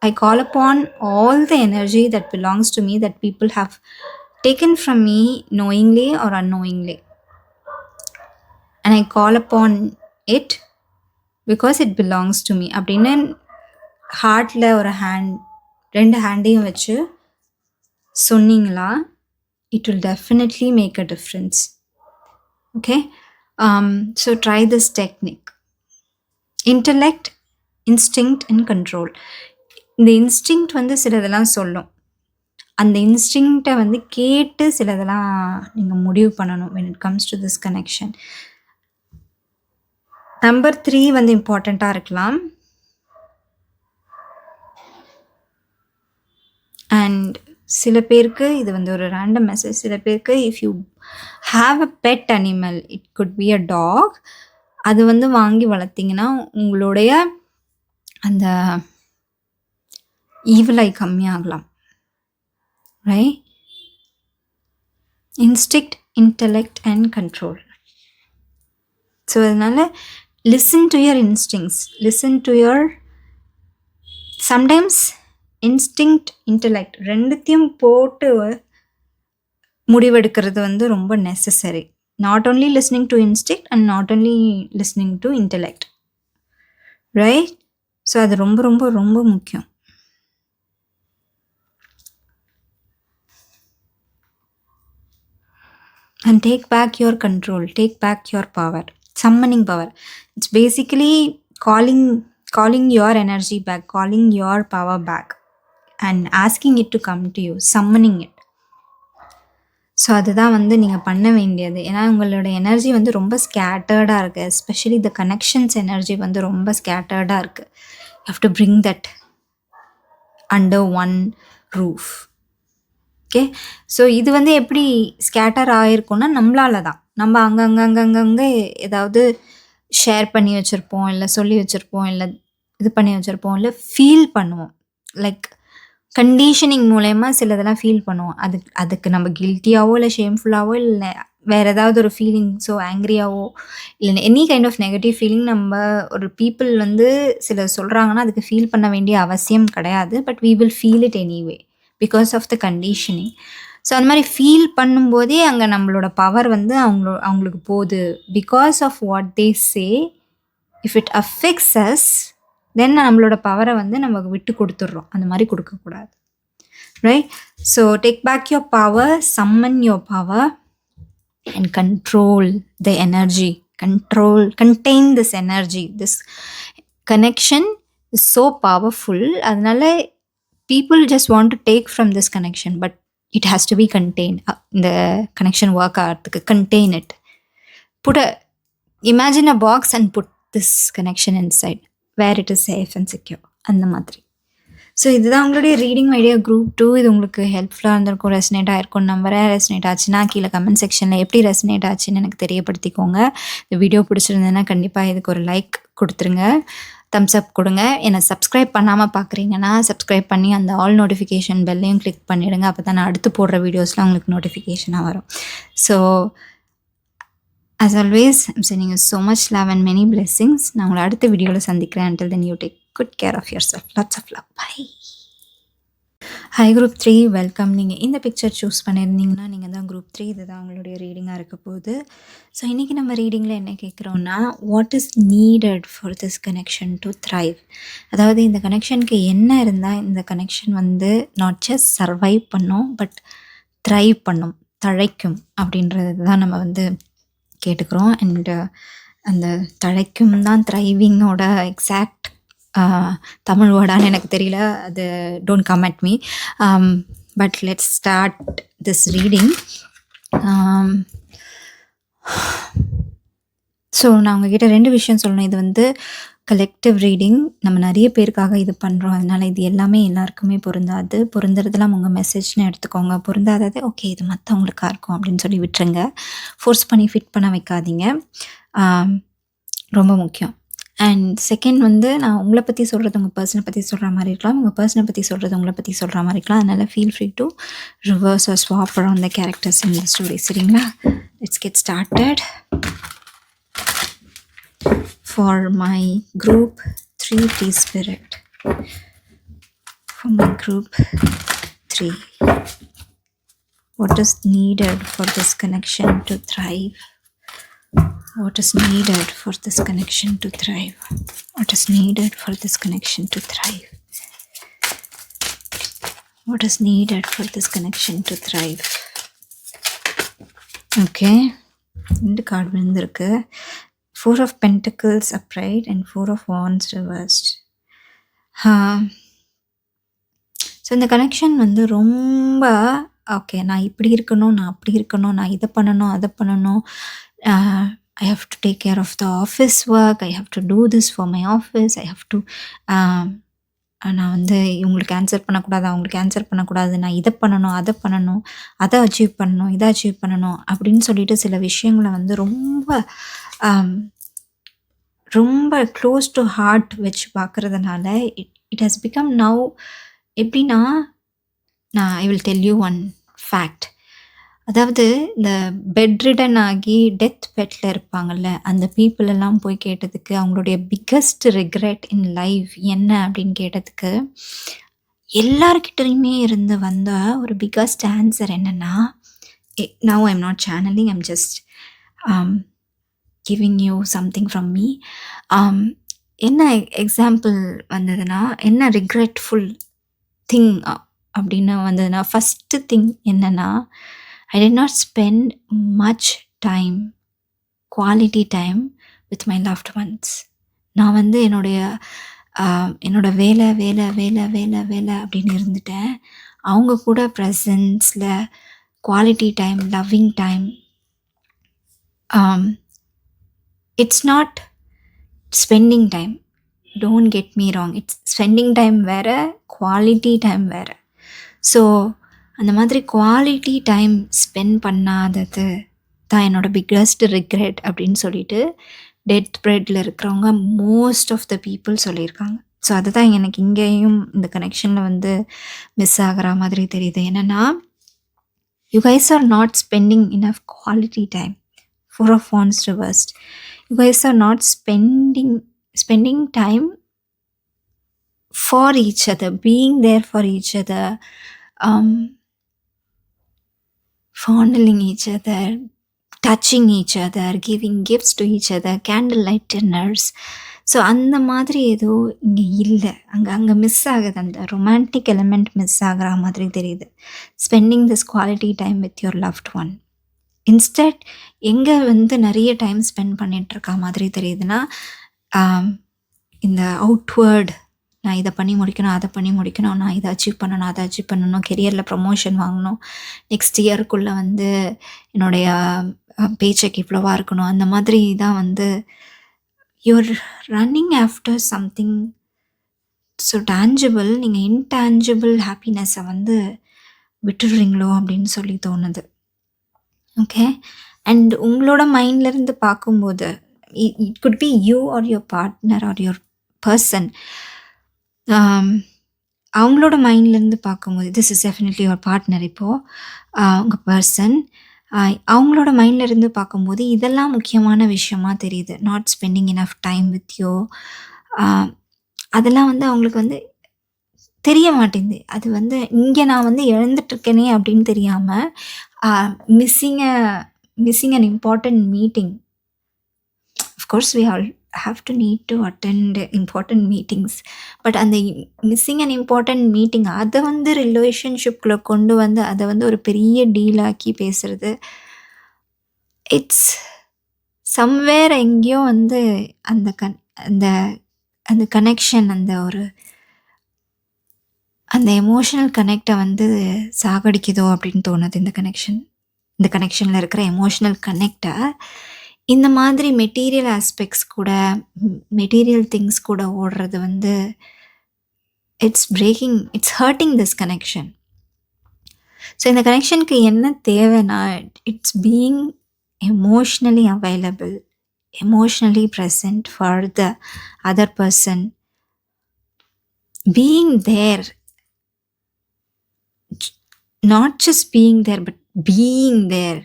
I call upon all the energy that belongs to me that people have taken from me knowingly or unknowingly, and I call upon it because it belongs to me. அப்படின்னு ஹார்ட்டில் ஒரு ரெண்டு ஹேண்டையும் வச்சு சொன்னீங்களா, it will definitely make a difference. Okay, so try this technique. Intellect, instinct and control. இந்த instinct வந்து சிலதெல்லாம் சொல்லும். அந்த இன்ஸ்டிங்க்டை வந்து கேட்டு சிலதெல்லாம் நீங்கள் முடிவு பண்ணணும் when it comes to this connection. Number 3 வந்து இம்பார்ட்டண்ட்டாக இருக்கலாம். அண்ட் சில பேருக்கு இது வந்து ஒரு ரேண்டம் மெசேஜ். சில பேருக்கு if you have a pet animal, it could be a dog, அது வந்து வாங்கி வளர்த்திங்கன்னா உங்களுடைய அந்த ஈவில் ஐ கம்மியாகலாம். Right? Instinct, intellect and control. So அதனால் listen to your instincts, listen to your sometimes instinct, intellect ரெண்டுத்தையும் போட்டு முடிவெடுக்கிறது வந்து ரொம்ப necessary. Not only listening to instinct and not only listening to intellect. Right? So அது ரொம்ப ரொம்ப ரொம்ப முக்கியம். And take back your control, take back your power. Summoning power. It's basically calling your energy back, calling your power back and asking it to come to you, summoning it. So அதுதான் வந்து நீங்கள் பண்ண வேண்டியது. ஏன்னா உங்களோட energy வந்து ரொம்ப ஸ்கேட்டர்டாக இருக்குது. எஸ்பெஷலி த கனெக்ஷன்ஸ் எனர்ஜி வந்து ரொம்ப ஸ்கேட்டர்டாக இருக்குது. You have to bring that under one roof. Okay, so இது வந்து எப்படி ஸ்கேட்டர் ஆகிருக்குன்னா நம்மளால தான். நம்ம அங்கங்கே ஏதாவது ஷேர் பண்ணி வச்சுருப்போம், இல்லை சொல்லி வச்சுருப்போம், இல்லை இது பண்ணி வச்சுருப்போம், இல்லை ஃபீல் பண்ணுவோம். லைக் கண்டிஷனிங் மூலயமா சிலதெல்லாம் ஃபீல் பண்ணுவோம். அதுக்கு நம்ம கில்ட்டியாவோ இல்லை ஷேம்ஃபுல்லாவோ இல்லை வேறு ஏதாவது ஒரு ஃபீலிங்ஸோ ஆங்க்ரியாவோ இல்லை any kind of negative feeling நம்ம ஒரு பீப்புள் வந்து சிலர் சொல்கிறாங்கன்னா அதுக்கு ஃபீல் பண்ண வேண்டிய அவசியம் கிடையாது. But we will feel it anyway because of the conditioning. So அந்த மாதிரி ஃபீல் பண்ணும்போதே அங்கே நம்மளோட பவர் வந்து அவங்களுக்கு போகுது. Because of what they say, if it affects us, then நம்மளோட பவரை வந்து நம்ம விட்டு கொடுத்துட்றோம். அந்த மாதிரி கொடுக்கக்கூடாது. Right? So take back your power, summon your power and control the energy. Contain this energy. This connection is so powerful. அதனால people just want to take from this connection, but it has to be contain. இந்த connection work ஆகிறதுக்கு contain it. Put a imagine a box and put this connection inside where it is safe and secure. அந்த மாதிரி. So இதுதான் உங்களுடைய reading idea group 2. இது உங்களுக்கு ஹெல்ப்ஃபுல்லாக இருந்திருக்கும், ரெசனேட் ஆகிருக்கும் நம்புறேன். ரெசனேட் ஆச்சுன்னா கீழே கமெண்ட் செக்ஷனில் எப்படி ரெசனேட் ஆச்சுன்னு எனக்கு தெரியப்படுத்திக்கோங்க. இந்த வீடியோ பிடிச்சிருந்ததுன்னா கண்டிப்பாக இதுக்கு ஒரு லைக் கொடுத்துருங்க, தம்ஸ் அப் கொடுங்க. என்னை சப்ஸ்கிரைப் பண்ணாமல் பார்க்குறீங்கன்னா சப்ஸ்கிரைப் பண்ணி அந்த ஆல் நோட்டிஃபிகேஷன் பெல்லையும் கிளிக் பண்ணிவிடுங்க. அப்போ தான் நான் அடுத்து போடுற வீடியோஸ்லாம் உங்களுக்கு நோட்டிஃபிகேஷனாக வரும். So as always, I'm sending you so much love and many blessings. நான் உங்களை அடுத்த வீடியோவில் சந்திக்கிறேன். Until then, you take good care of yourself. Lots of love. Bye. Hi Group 3, welcome. நீங்கள் இந்த பிக்சர் சூஸ் பண்ணியிருந்தீங்கன்னா நீங்கள் தான் Group 3. இது தான் உங்களுடைய ரீடிங்காக இருக்க போகுது. ஸோ இன்றைக்கி நம்ம ரீடிங்கில் என்ன கேட்குறோன்னா, what is needed for this connection to thrive. அதாவது இந்த கனெக்ஷனுக்கு என்ன இருந்தால் இந்த கனெக்ஷன் வந்து நாட் ஜஸ்ட் சர்வைவ் பண்ணும், பட் த்ரைவ் பண்ணும், தழைக்கும் அப்படின்றது தான் நம்ம வந்து கேட்டுக்கிறோம். அண்ட் அந்த தழைக்கும் தான் த்ரைவிங்கோட எக்ஸாக்ட் தமிழ் வேர்டான்னு எனக்கு தெரியல, அது don't come at me. But let's start this reading. So நான் உங்ககிட்ட 2 விஷயம் சொல்லணும். இது வந்து கலெக்டிவ் ரீடிங், நம்ம நிறைய பேருக்காக இது பண்ணுறோம். அதனால் இது எல்லாமே எல்லாருக்குமே பொருந்தாது. பொருந்துறதுலாம் உங்கள் மெசேஜ்னு எடுத்துக்கோங்க. பொருந்தாதது ஓகே இது மற்றவங்களுக்காக இருக்கும் அப்படின்னு சொல்லி விட்டுருங்க. ஃபோர்ஸ் பண்ணி ஃபிட் பண்ண வைக்காதீங்க, ரொம்ப முக்கியம். அண்ட் செகண்ட் வந்து நான் உங்களை பற்றி சொல்கிறது உங்கள் பர்சனை பற்றி சொல்கிற மாதிரி இருக்கலாம், உங்கள் பர்சனை பற்றி சொல்கிறது உங்களை பற்றி சொல்கிற மாதிரி இருக்கலாம். அதனால் feel free to reverse or swap around the characters in the story. சரிங்களா? Let's get started. For my group 3, free spirit. For my group 3, what is needed for this connection to thrive? What is needed for this connection to thrive? What is needed for this connection to thrive? What is needed for this connection to thrive? Okay, இந்த card விழுந்திருக்கு. 4 of Pentacles upright and 4 of Wands reversed. So இந்த connection வந்து ரொம்ப okay, நான் இப்படி இருக்கணும், நான் அப்படி இருக்கணும், நான் இதை பண்ணணும், அதை பண்ணணும், I have to take care of the office work, I have to do this for my office, I have to நான் வந்து இவங்களுக்கு ஆன்சர் பண்ணக்கூடாது, அவங்களுக்கு ஆன்சர் பண்ணக்கூடாது, நான் இதை பண்ணணும், அதை பண்ணணும், அதை அச்சீவ் பண்ணணும், இதை அச்சீவ் பண்ணணும் அப்படின்னு சொல்லிட்டு சில விஷயங்களை வந்து ரொம்ப ரொம்ப க்ளோஸ் டு ஹார்ட் வச்சு பார்க்குறதுனால இட் ஹஸ் பிகம் நவ் எப்படின்னா, நான் I will tell you one fact. அதாவது இந்த பெட் ரிடன் ஆகி டெத் பெட்டில் இருப்பாங்கள்ல, அந்த பீப்புள் எல்லாம் போய் கேட்டதுக்கு அவங்களுடைய பிக்கஸ்ட் ரிக்ரெட் இன் லைஃப் என்ன அப்படின்னு கேட்டதுக்கு எல்லார்கிட்டையுமே இருந்து வந்த ஒரு பிக்கஸ்ட் ஆன்சர் என்னென்னா, now I am not channelling, I'm just giving you something from me. என்ன எக்ஸாம்பிள் வந்ததுன்னா, என்ன ரிக்ரெட்ஃபுல் திங் அப்படின்னு வந்ததுன்னா, ஃபஸ்ட்டு திங் என்னென்னா, I did not spend much time, quality time with my loved once. நான் வந்து என்னோட வேலை வேலை வேலை வேலை வேலை அப்படின்னு இருந்துட்டேன். அவங்க கூட ப்ரெசன்ஸில் quality time, loving time. It's not spending time, don't get me wrong, it's spending time வேறு, குவாலிட்டி டைம் வேறு. ஸோ அந்த மாதிரி குவாலிட்டி டைம் ஸ்பெண்ட் பண்ணாதது தான் என்னோடய பிக்கஸ்ட் ரிக்ரெட் அப்படின்னு சொல்லிட்டு டெத் பெட்டில் இருக்கிறவங்க மோஸ்ட் ஆஃப் த பீப்புள் சொல்லியிருக்காங்க. ஸோ அதுதான் எனக்கு இங்கேயும் இந்த கனெக்ஷனில் வந்து மிஸ் ஆகிற மாதிரி தெரியுது. என்னென்னா, you guys are not spending enough quality time. 4 of Wands reversed. You guys are not spending time for each other, being there for each other, fondling each other, touching each other, giving gifts to each other, candlelight dinners. So அந்த மாதிரி ஏதோ இங்கே இல்லை, அங்கே miss ஆகுது, அந்த romantic element miss ஆகிற மாதிரி தெரியுது. Spending this quality time with your loved one. Instead எங்கே வந்து நிறைய டைம் ஸ்பெண்ட் பண்ணிகிட்ருக்க மாதிரி தெரியுதுன்னா, இந்த அவுட்வேர்ட் நான் இதை பண்ணி முடிக்கணும், அதை பண்ணி முடிக்கணும், நான் இதை அச்சீவ் பண்ணணும், அதை அச்சீவ் பண்ணணும், கெரியரில் ப்ரமோஷன் வாங்கணும், நெக்ஸ்ட் இயருக்குள்ளே வந்து என்னுடைய பேச்செக் இவ்வளோவா இருக்கணும். அந்த மாதிரி தான் வந்து you're running after something so tangible. நீங்கள் இன்டேஞ்சிபிள் ஹாப்பினஸ்ஸை வந்து விட்டுடுறீங்களோ அப்படின்னு சொல்லி தோணுது. ஓகே. அண்ட் உங்களோட மைண்ட்லேருந்து பார்க்கும்போது it could be you or your partner or your person. அவங்களோட மைண்ட்லேருந்து பார்க்கும்போது this is definitely your partner. இப்போது உங்கள் பர்சன் அவங்களோட மைண்ட்லேருந்து பார்க்கும்போது இதெல்லாம் முக்கியமான விஷயமா தெரியுது. Not spending enough time with you, அதெல்லாம் வந்து அவங்களுக்கு வந்து தெரிய மாட்டேங்குது. அது வந்து இங்கே நான் வந்து இழந்துட்டுருக்கேனே அப்படின்னு தெரியாமல் missing an important meeting. Of course we all have to need to attend important meetings, but அந்த மிஸ்ஸிங் அண்ட் இம்பார்ட்டன்ட் மீட்டிங் அதை வந்து ரிலேஷன்ஷிப்குள்ளே கொண்டு வந்து அதை வந்து ஒரு பெரிய டீலாக்கி பேசுகிறது, இட்ஸ் சம்வேர் எங்கேயோ வந்து அந்த அந்த அந்த கனெக்ஷன், அந்த எமோஷனல் கனெக்டை வந்து சாகடிக்குதோ அப்படின்னு தோணுது. இந்த கனெக்ஷனில் இருக்கிற எமோஷனல் கனெக்டை இந்த மாதிரி மெட்டீரியல் ஆஸ்பெக்ட்ஸ் கூட, மெட்டீரியல் திங்ஸ் கூட ஓடுறது வந்து it's hurting this connection. So இந்த கனெக்ஷனுக்கு என்ன தேவைன்னா, it's being emotionally available, emotionally present for the other person, being there, not just being there but being there.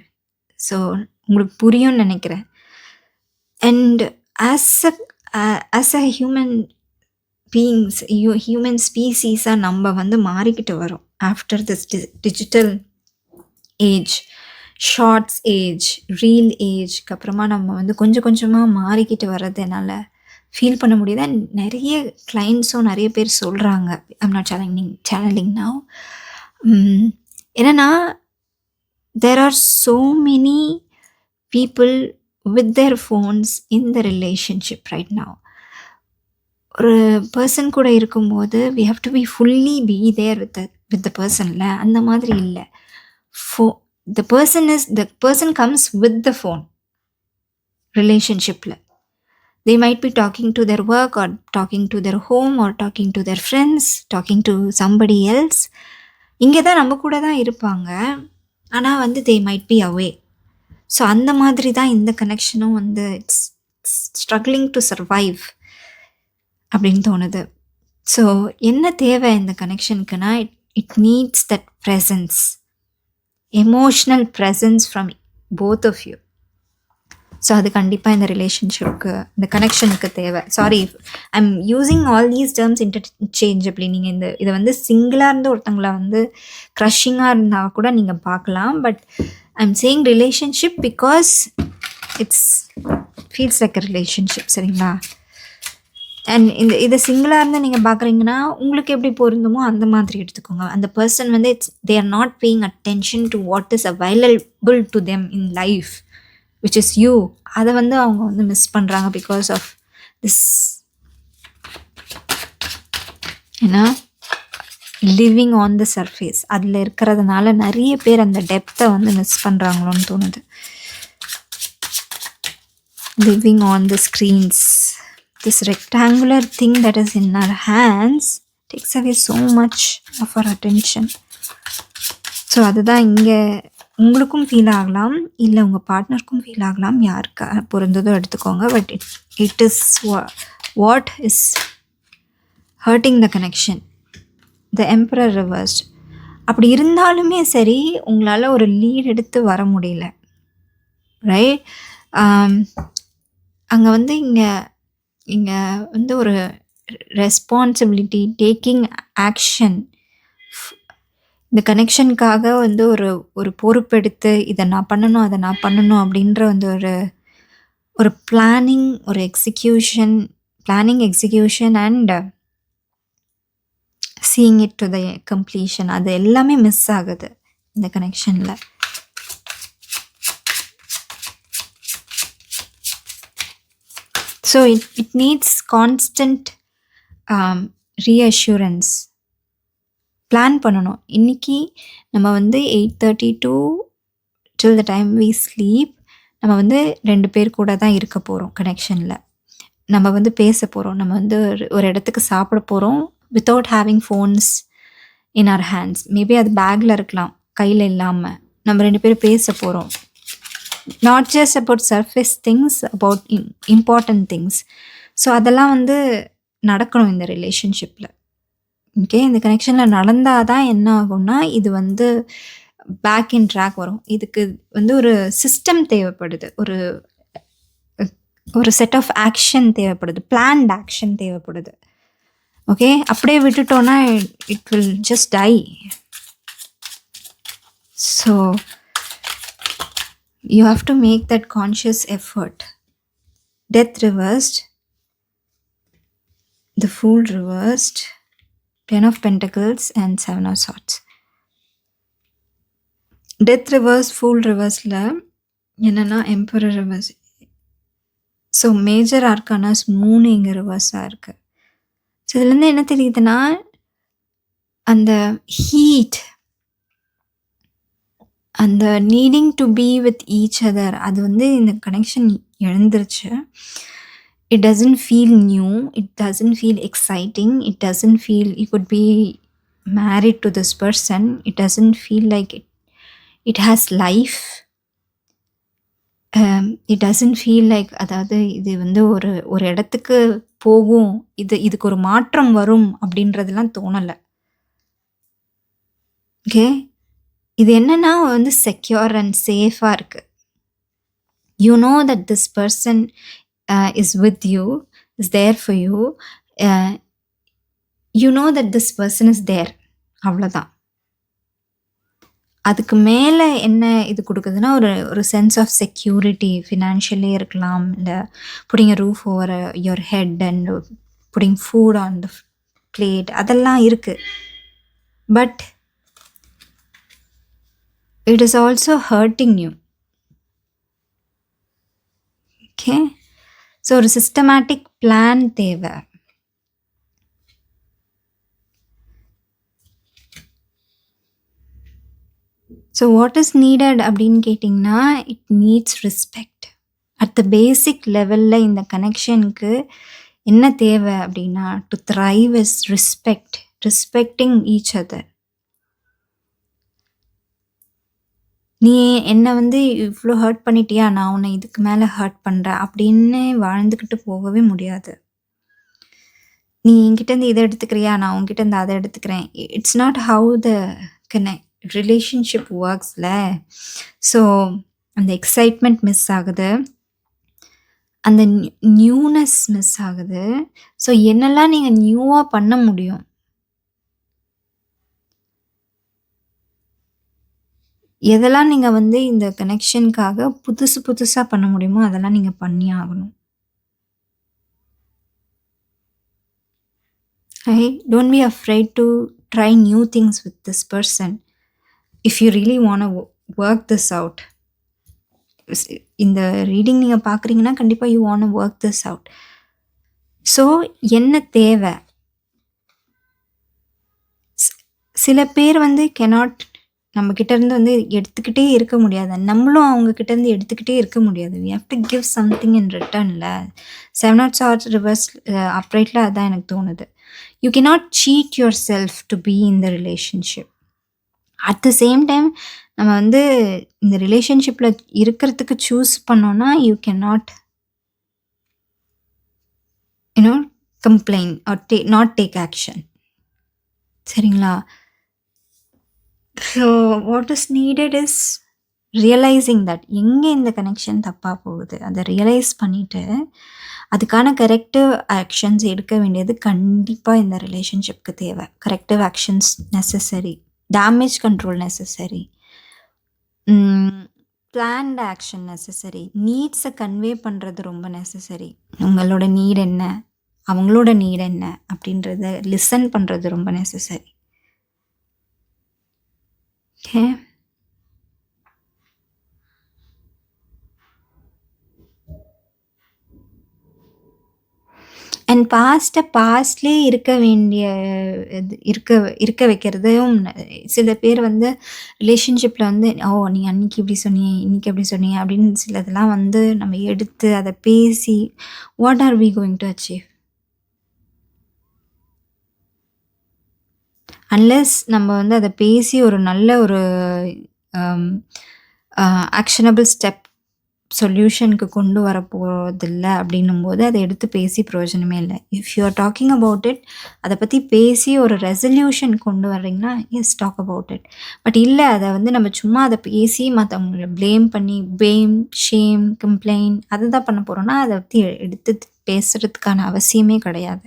So உங்களுக்கு புரியும்னு நினைக்கிறேன். And as a human beings, human ஸ்பீசீஸாக நம்ம வந்து மாறிக்கிட்டு வரோம் after this digital age, shorts age, reel ஏஜ்க்கு அப்புறமா நம்ம வந்து கொஞ்சம் கொஞ்சமாக மாறிக்கிட்டு வர்றது என்னால் ஃபீல் பண்ண முடியுது. அண்ட் நிறைய கிளைண்ட்ஸும் நிறைய பேர் சொல்கிறாங்க, ஐம் நாட் சேனலிங் நவ். என்னென்னா there are so many people with their phones in the relationship right now. ஒரு பர்சன் கூட இருக்கும்போது we have to be fully be there with the personல, அந்த மாதிரி இல்லை. the person comes with the phone relationshipல. they might be talking to their work or talking to their home or talking to their friends, talking to somebody else. இங்கே தான் நம்ம கூட தான் இருப்பாங்க, ஆனால் வந்து they might be away. So அந்த மாதிரி தான் இந்த கனெக்ஷனும் வந்து இட்ஸ் ஸ்ட்ரகிளிங் டு சர்வைவ் அப்படின்னு தோணுது. ஸோ என்ன தேவை இந்த கனெக்ஷனுக்குன்னா, it needs that presence, emotional presence from both of you. So அது கண்டிப்பாக இந்த ரிலேஷன்ஷிப்க்கு, இந்த கனெக்ஷனுக்கு தேவை. Sorry, I'm using all these terms interchangeably. நீங்கள் இதை வந்து சிங்கிளாக இருந்து ஒருத்தங்களை வந்து க்ரஷிங்காக இருந்தால் கூட நீங்கள் பார்க்கலாம். But I'm saying relationship because it's feels like a relationship. சரிங்களா? அண்ட் இதை சிங்கிளாக இருந்து நீங்கள் பார்க்குறீங்கன்னா உங்களுக்கு எப்படி பொருந்துமோ அந்த மாதிரி எடுத்துக்கோங்க. அந்த பர்சன் வந்து they are not paying attention to what is available to them in life, which is you. அதை வந்து அவங்க வந்து மிஸ் பண்ணுறாங்க பிகாஸ் ஆஃப் திஸ், ஏன்னா லிவிங் ஆன் த சர்ஃபேஸ் அதில் இருக்கிறதுனால நிறைய பேர் அந்த டெப்த்தை வந்து மிஸ் பண்ணுறாங்களோன்னு தோணுது. Living on the screens, this rectangular thing that is in our hands takes away so much of our attention. So அதுதான் இங்கே உங்களுக்கும் ஃபீல் ஆகலாம், இல்லை உங்கள் பார்ட்னருக்கும் ஃபீல் ஆகலாம், யாருக்கு பொருந்ததோ எடுத்துக்கோங்க. But it is what is hurting the connection, the emperor reversed. அப்படி இருந்தாலுமே சரி, உங்களால் ஒரு லீட் எடுத்து வர முடியல, ரைட்? அங்கே வந்து இங்கே வந்து ஒரு ரெஸ்பான்சிபிலிட்டி டேக்கிங் ஆக்ஷன், இந்த கனெக்ஷனுக்காக வந்து ஒரு பொறுப்பெடுத்து இதை நான் பண்ணணும், அதை நான் பண்ணணும் அப்படின்ற வந்து ஒரு பிளானிங், ஒரு execution and seeing it to the completion, அது எல்லாமே மிஸ் ஆகுது இந்த கனெக்ஷனில். So it needs constant reassurance plan பண்ணணும். இன்னைக்கு நம்ம வந்து 8:30 to till the time we sleep நம்ம வந்து 2 பேர் கூட தான் இருக்க போறோம் கனெக்ஷன்ல. நம்ம வந்து பேச போறோம். நம்ம வந்து ஒரு இடத்துக்கு சாப்பிட போறோம். Without having phones in our hands. Maybe அது பேக்ல இருக்கலாம், கையில இல்லாம. நம்ம 2 பேரும் பேச போறோம். Not just about surface things, about important things. So அதெல்லாம் வந்து நடக்கணும் இந்த ரிலேஷன்ஷிப்பில். ஓகே, இந்த கனெக்ஷனில் நடந்தால் தான் என்ன ஆகும்னா, இது வந்து பேக் இன் ட்ராக் வரும். இதுக்கு வந்து ஒரு சிஸ்டம் தேவைப்படுது, ஒரு செட் ஆஃப் ஆக்ஷன் தேவைப்படுது, பிளான்ட் ஆக்ஷன் தேவைப்படுது. ஓகே, அப்படியே விட்டுட்டோன்னா it will just die. So you have to make that conscious effort. Death reversed, the Fool reversed, Ten of Pentacles and Seven of Swords. Death reverse, Fool reverseல என்னன்னா Emperor reverse. So major ஆர்கானாஸ் 3 இங்கே ரிவர்ஸாக இருக்கு. So இதுலேருந்து என்ன தெரியுதுன்னா, அந்த heat, அந்த needing to be with each other, அது வந்து இந்த கனெக்ஷன் எழுந்துருச்சு. It doesn't feel new, it doesn't feel exciting, it doesn't feel you could be married to this person. It doesn't feel like it has life. It doesn't feel like, அதாவது இது வந்து ஒரு இடத்துக்கு போகும், இதுக்கு ஒரு மாற்றம் வரும் அப்படின்றதுலாம் தோணலை. ஓகே, இது என்னன்னா வந்து செக்யூர் அண்ட் சேஃபாக இருக்கு. You know that this person is with you, is there for you. You know that this person is there, அவ்வளோதான். அதுக்கு மேலே என்ன இது கொடுக்குதுன்னா, ஒரு சென்ஸ் ஆஃப் செக்யூரிட்டி, ஃபினான்ஷியலி இருக்கலாம், இல்லை putting a roof over your head and putting food on the plate, அதெல்லாம் இருக்குது. But it is also hurting you. Okay, so ஒரு systematic plan தேவை. So what is needed அப்படின்னு கேட்டிங்கன்னா, it needs respect. at the basic levelல இந்த கனெக்ஷனுக்கு என்ன தேவை அப்படின்னா, to thrive is respect, respecting each other. நீ என்னை வந்து இவ்வளோ ஹர்ட் பண்ணிட்டியா, நான் உன்னை இதுக்கு மேலே ஹர்ட் பண்ணுறேன் அப்படின்னு வாழ்ந்துக்கிட்டு போகவே முடியாது. நீ என்கிட்டேருந்து இதை எடுத்துக்கிறியா, நான் உங்ககிட்டேருந்து அதை எடுத்துக்கிறேன். It's not how the relationship ஒர்க்ஸில். ஸோ அந்த எக்ஸைட்மெண்ட் மிஸ் ஆகுது, அந்த நியூனஸ் மிஸ் ஆகுது. ஸோ என்னெல்லாம் நீங்கள் நியூவாக பண்ண முடியும், எதெல்லாம் நீங்கள் வந்து இந்த கனெக்ஷனுக்காக புதுசாக பண்ண முடியுமோ அதெல்லாம் நீங்கள் பண்ணி ஆகணும். Don't be afraid to try new things with this person if you really want to work this out. இந்த ரீடிங் நீங்கள் பார்க்குறீங்கன்னா கண்டிப்பாக you want to work this out. So என்ன தேவை? சில பேர் வந்து cannot நம்மக்கிட்ட இருந்து வந்து எடுத்துக்கிட்டே இருக்க முடியாது, நம்மளும் அவங்கக்கிட்ட இருந்து எடுத்துக்கிட்டே இருக்க முடியாது. we have to give something in returnல. 7 of Swords reverse uprightல அதான் எனக்கு தோணுது. you cannot cheat yourself to be in the relationship. at the same time நம்ம வந்து இந்த ரிலேஷன்ஷிப்பில் இருக்கிறதுக்கு சூஸ் பண்ணோன்னா you cannot complain or not take action. சரிங்களா? So what is needed is realising that எங்கே இந்த கனெக்ஷன் தப்பாக போகுது, அதை ரியலைஸ் பண்ணிவிட்டு அதுக்கான கரெக்டிவ் ஆக்ஷன்ஸ் எடுக்க வேண்டியது கண்டிப்பாக இந்த ரிலேஷன்ஷிப்க்கு தேவை. Corrective actions necessary, damage control necessary, planned action necessary, நீட்ஸை கன்வே பண்ணுறது ரொம்ப நெசசரி. உங்களோட நீட் என்ன, அவங்களோட நீட் என்ன அப்படின்றத லிசன் பண்ணுறது ரொம்ப நெசசரி. Okay. அண்ட் பாஸ்ட்லேயே இருக்க வேண்டிய இருக்க வைக்கிறதும் சில பேர் வந்து ரிலேஷன்ஷிப்பில் வந்து நீ அன்னைக்கு இப்படி சொன்னீங்க இன்னைக்கு எப்படி சொன்னீங்க அப்படின்னு சிலதெல்லாம் வந்து நம்ம எடுத்து அதை பேசி what are we going to achieve? Unless நம்ம வந்து அதை பேசி ஒரு நல்ல ஒரு ஆக்ஷனபிள் ஸ்டெப் சொல்யூஷனுக்கு கொண்டு வர போகிறதில்ல அப்படின்னும்போது அதை எடுத்து பேசி பிரயோஜனமே இல்லை. If you are talking about it, அதை பற்றி பேசி ஒரு ரெசல்யூஷன் கொண்டு வர்றீங்கன்னா yes talk about it. But இல்லை, அதை வந்து நம்ம சும்மா அதை பேசி மற்றவங்களை ப்ளேம் பண்ணி ஷேம் கம்ப்ளைண்ட் அதை தான் பண்ண போகிறோன்னா அதை பற்றி எடுத்து பேசுகிறதுக்கான அவசியமே கிடையாது.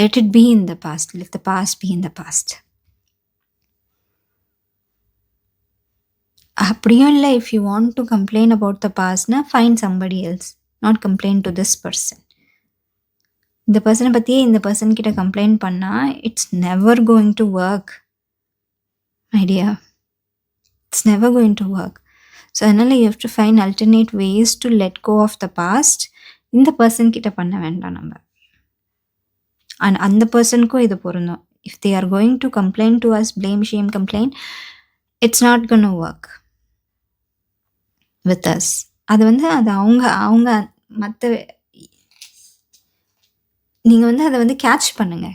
Let it be in the past. Let the past be in the past. அப்படியும் இல்லை, if you want to complain about the பாஸ்ட்னா find somebody else, not complaint to this person. இந்த பர்சனை பற்றியே இந்த பர்சன் கிட்ட கம்ப்ளைண்ட் பண்ணால் it's never going to work idea. It's never going to work. So அதனால் you have to find alternate ways to let go of the past. இந்த person கிட்ட பண்ண வேண்டாம் நம்ம. அண்ட் அந்த பர்சனுக்கும் இது பொருந்தும். If they are going to complaint to us, blame shame complaint, it's not going to work with us. அது வந்து அது அவங்க மற்ற நீங்கள் வந்து அதை வந்து கேட்ச் பண்ணுங்கள்.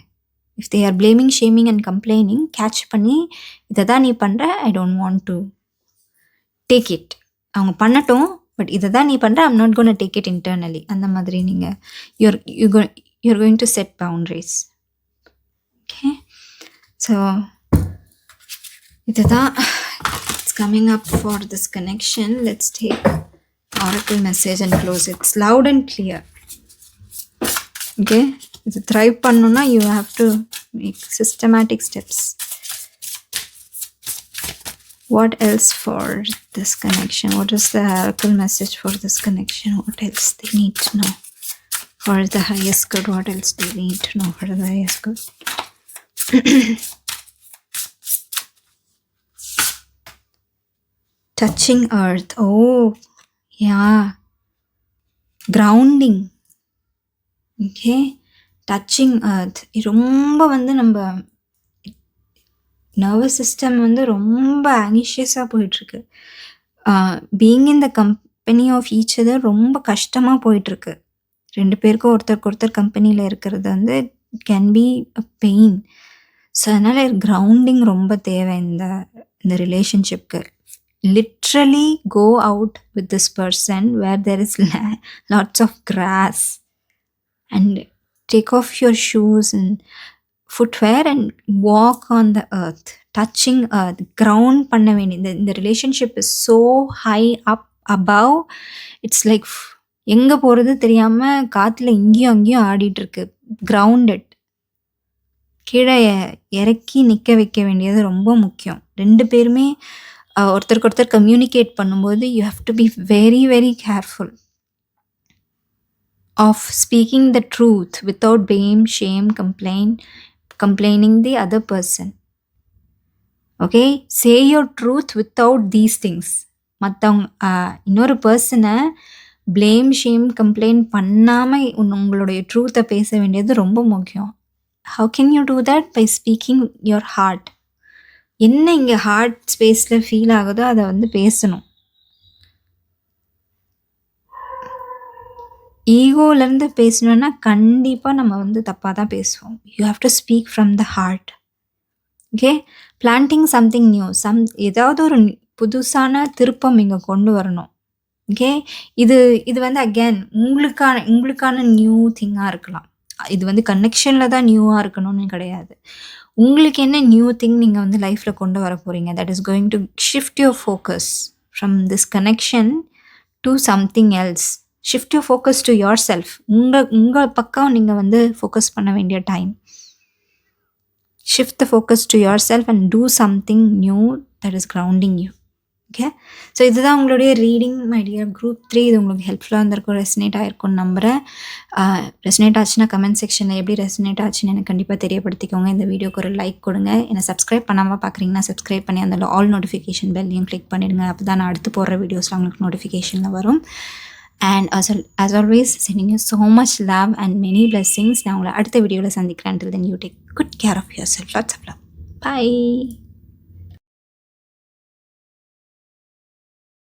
If they are blaming shaming and complaining, catch பண்ணி இதை தான் நீ பண்ணுற, I don't want to take it. அவங்க பண்ணட்டும், பட் இதை தான் நீ பண்ணுற, I'm not gonna take it internally. அந்த மாதிரி நீங்கள் you're going to set boundaries. Okay, so இதுதான் it's coming up for this connection. Let's take oracle message and close it. It's loud and clear. Okay, இது thrive பண்ணனும்னா you have to make systematic steps. What else for this connection? What is the oracle message for this connection? What else they need to know for the highest good? What else do they need to know for the highest good? Touching earth. Oh yeah, grounding. Okay, touching earth. ரொம்ப வந்து நம்ம nervous system வந்து ரொம்ப ஆங்ஷியஸாக போயிட்டுருக்கு. Being in the company of each other ரொம்ப கஷ்டமாக போயிட்டுருக்கு. ரெண்டு பேருக்கும் ஒருத்தருக்கு ஒருத்தர் கம்பெனியில் இருக்கிறது வந்து can be a pain. So அதனால் கிரவுண்டிங் ரொம்ப தேவை இந்த ரிலேஷன்ஷிப்க்கு. Literally go out with this person where there is lots of grass and take off your shoes and footwear and walk on the earth, touching earth. Ground பண்ண வேண்டிய இந்த relationship is so high up above. It's like எங்கே போகிறது தெரியாமல் காற்றுல இங்கேயும் அங்கேயும் ஆடிட்டுருக்கு. Grounded. கீழே இறக்கி நிற்க வைக்க வேண்டியது ரொம்ப முக்கியம். ரெண்டு பேருமே ஒருத்தருக்கு ஒருத்தர் கம்யூனிகேட் பண்ணும்போது you have to be very very careful of speaking the truth without blame, shame, complaining the other person. Okay, say your truth without these things. மற்றவங்க இன்னொரு பர்சனை ப்ளேம் ஷேம் கம்ப்ளைண்ட் பண்ணாமல் உங்களுடைய ட்ரூத்தை பேச வேண்டியது ரொம்ப முக்கியம். How can you do that? By speaking your heart. என்ன இங்கே ஹார்ட் ஸ்பேஸில் ஃபீல் ஆகுதோ அதை வந்து பேசணும். ஈகோலேருந்து பேசணுன்னா கண்டிப்பாக நம்ம வந்து தப்பாக தான் பேசுவோம். You have to speak from the heart. Okay, planting something new, ஏதாவது ஒரு புதுசான திருப்பம் இங்கே கொண்டு வரணும். ஓகே, இது வந்து அகேன் உங்களுக்கான நியூ திங்காக இருக்கலாம். இது வந்து கனெக்ஷனில் தான் நியூவாக இருக்கணும்னு கிடையாது. உங்களுக்கு என்ன நியூ திங் நீங்கள் வந்து லைஃப்பில் கொண்டு வர போகிறீங்க, that is going to shift your focus from this connection to something else. Shift your focus to yourself. உங்கள் பக்கம் நீங்கள் வந்து ஃபோக்கஸ் பண்ண வேண்டிய time. Shift the focus to yourself and do something new that is grounding you. Okay, so இதுதான் உங்களுடைய reading my dear group 3. இது உங்களுக்கு ஹெல்ப்ஃபுல்லாக இருந்திருக்கும், ரெசனேட் ஆகிருக்கும்னு நம்புகிறேன். ரெசனேட் ஆச்சுன்னா கமெண்ட் செக்ஷனில் எப்படி ரெசனேட் ஆச்சுன்னு எனக்கு கண்டிப்பாக தெரியப்படுத்திக்கோங்க. இந்த வீடியோக்கு ஒரு லைக் கொடுங்க. என்னை சப்ஸ்கிரைப் பண்ணாமல் பார்க்குறீங்கன்னா சப்ஸ்கிரைப் பண்ணி அந்த ஆல் நோட்டிஃபிகேஷன் பெல்லையும் கிளிக் பண்ணிவிடுங்க. அப்போ தான் நான் அடுத்து போடுற வீடியோஸில் உங்களுக்கு நோட்டிஃபிகேஷனில் வரும். And as always sending you so much love and many blessings. நான் உங்களை அடுத்த வீடியோவில் சந்திக்கிறேன். Until then you take good care of yourself. Lots of love. Bye.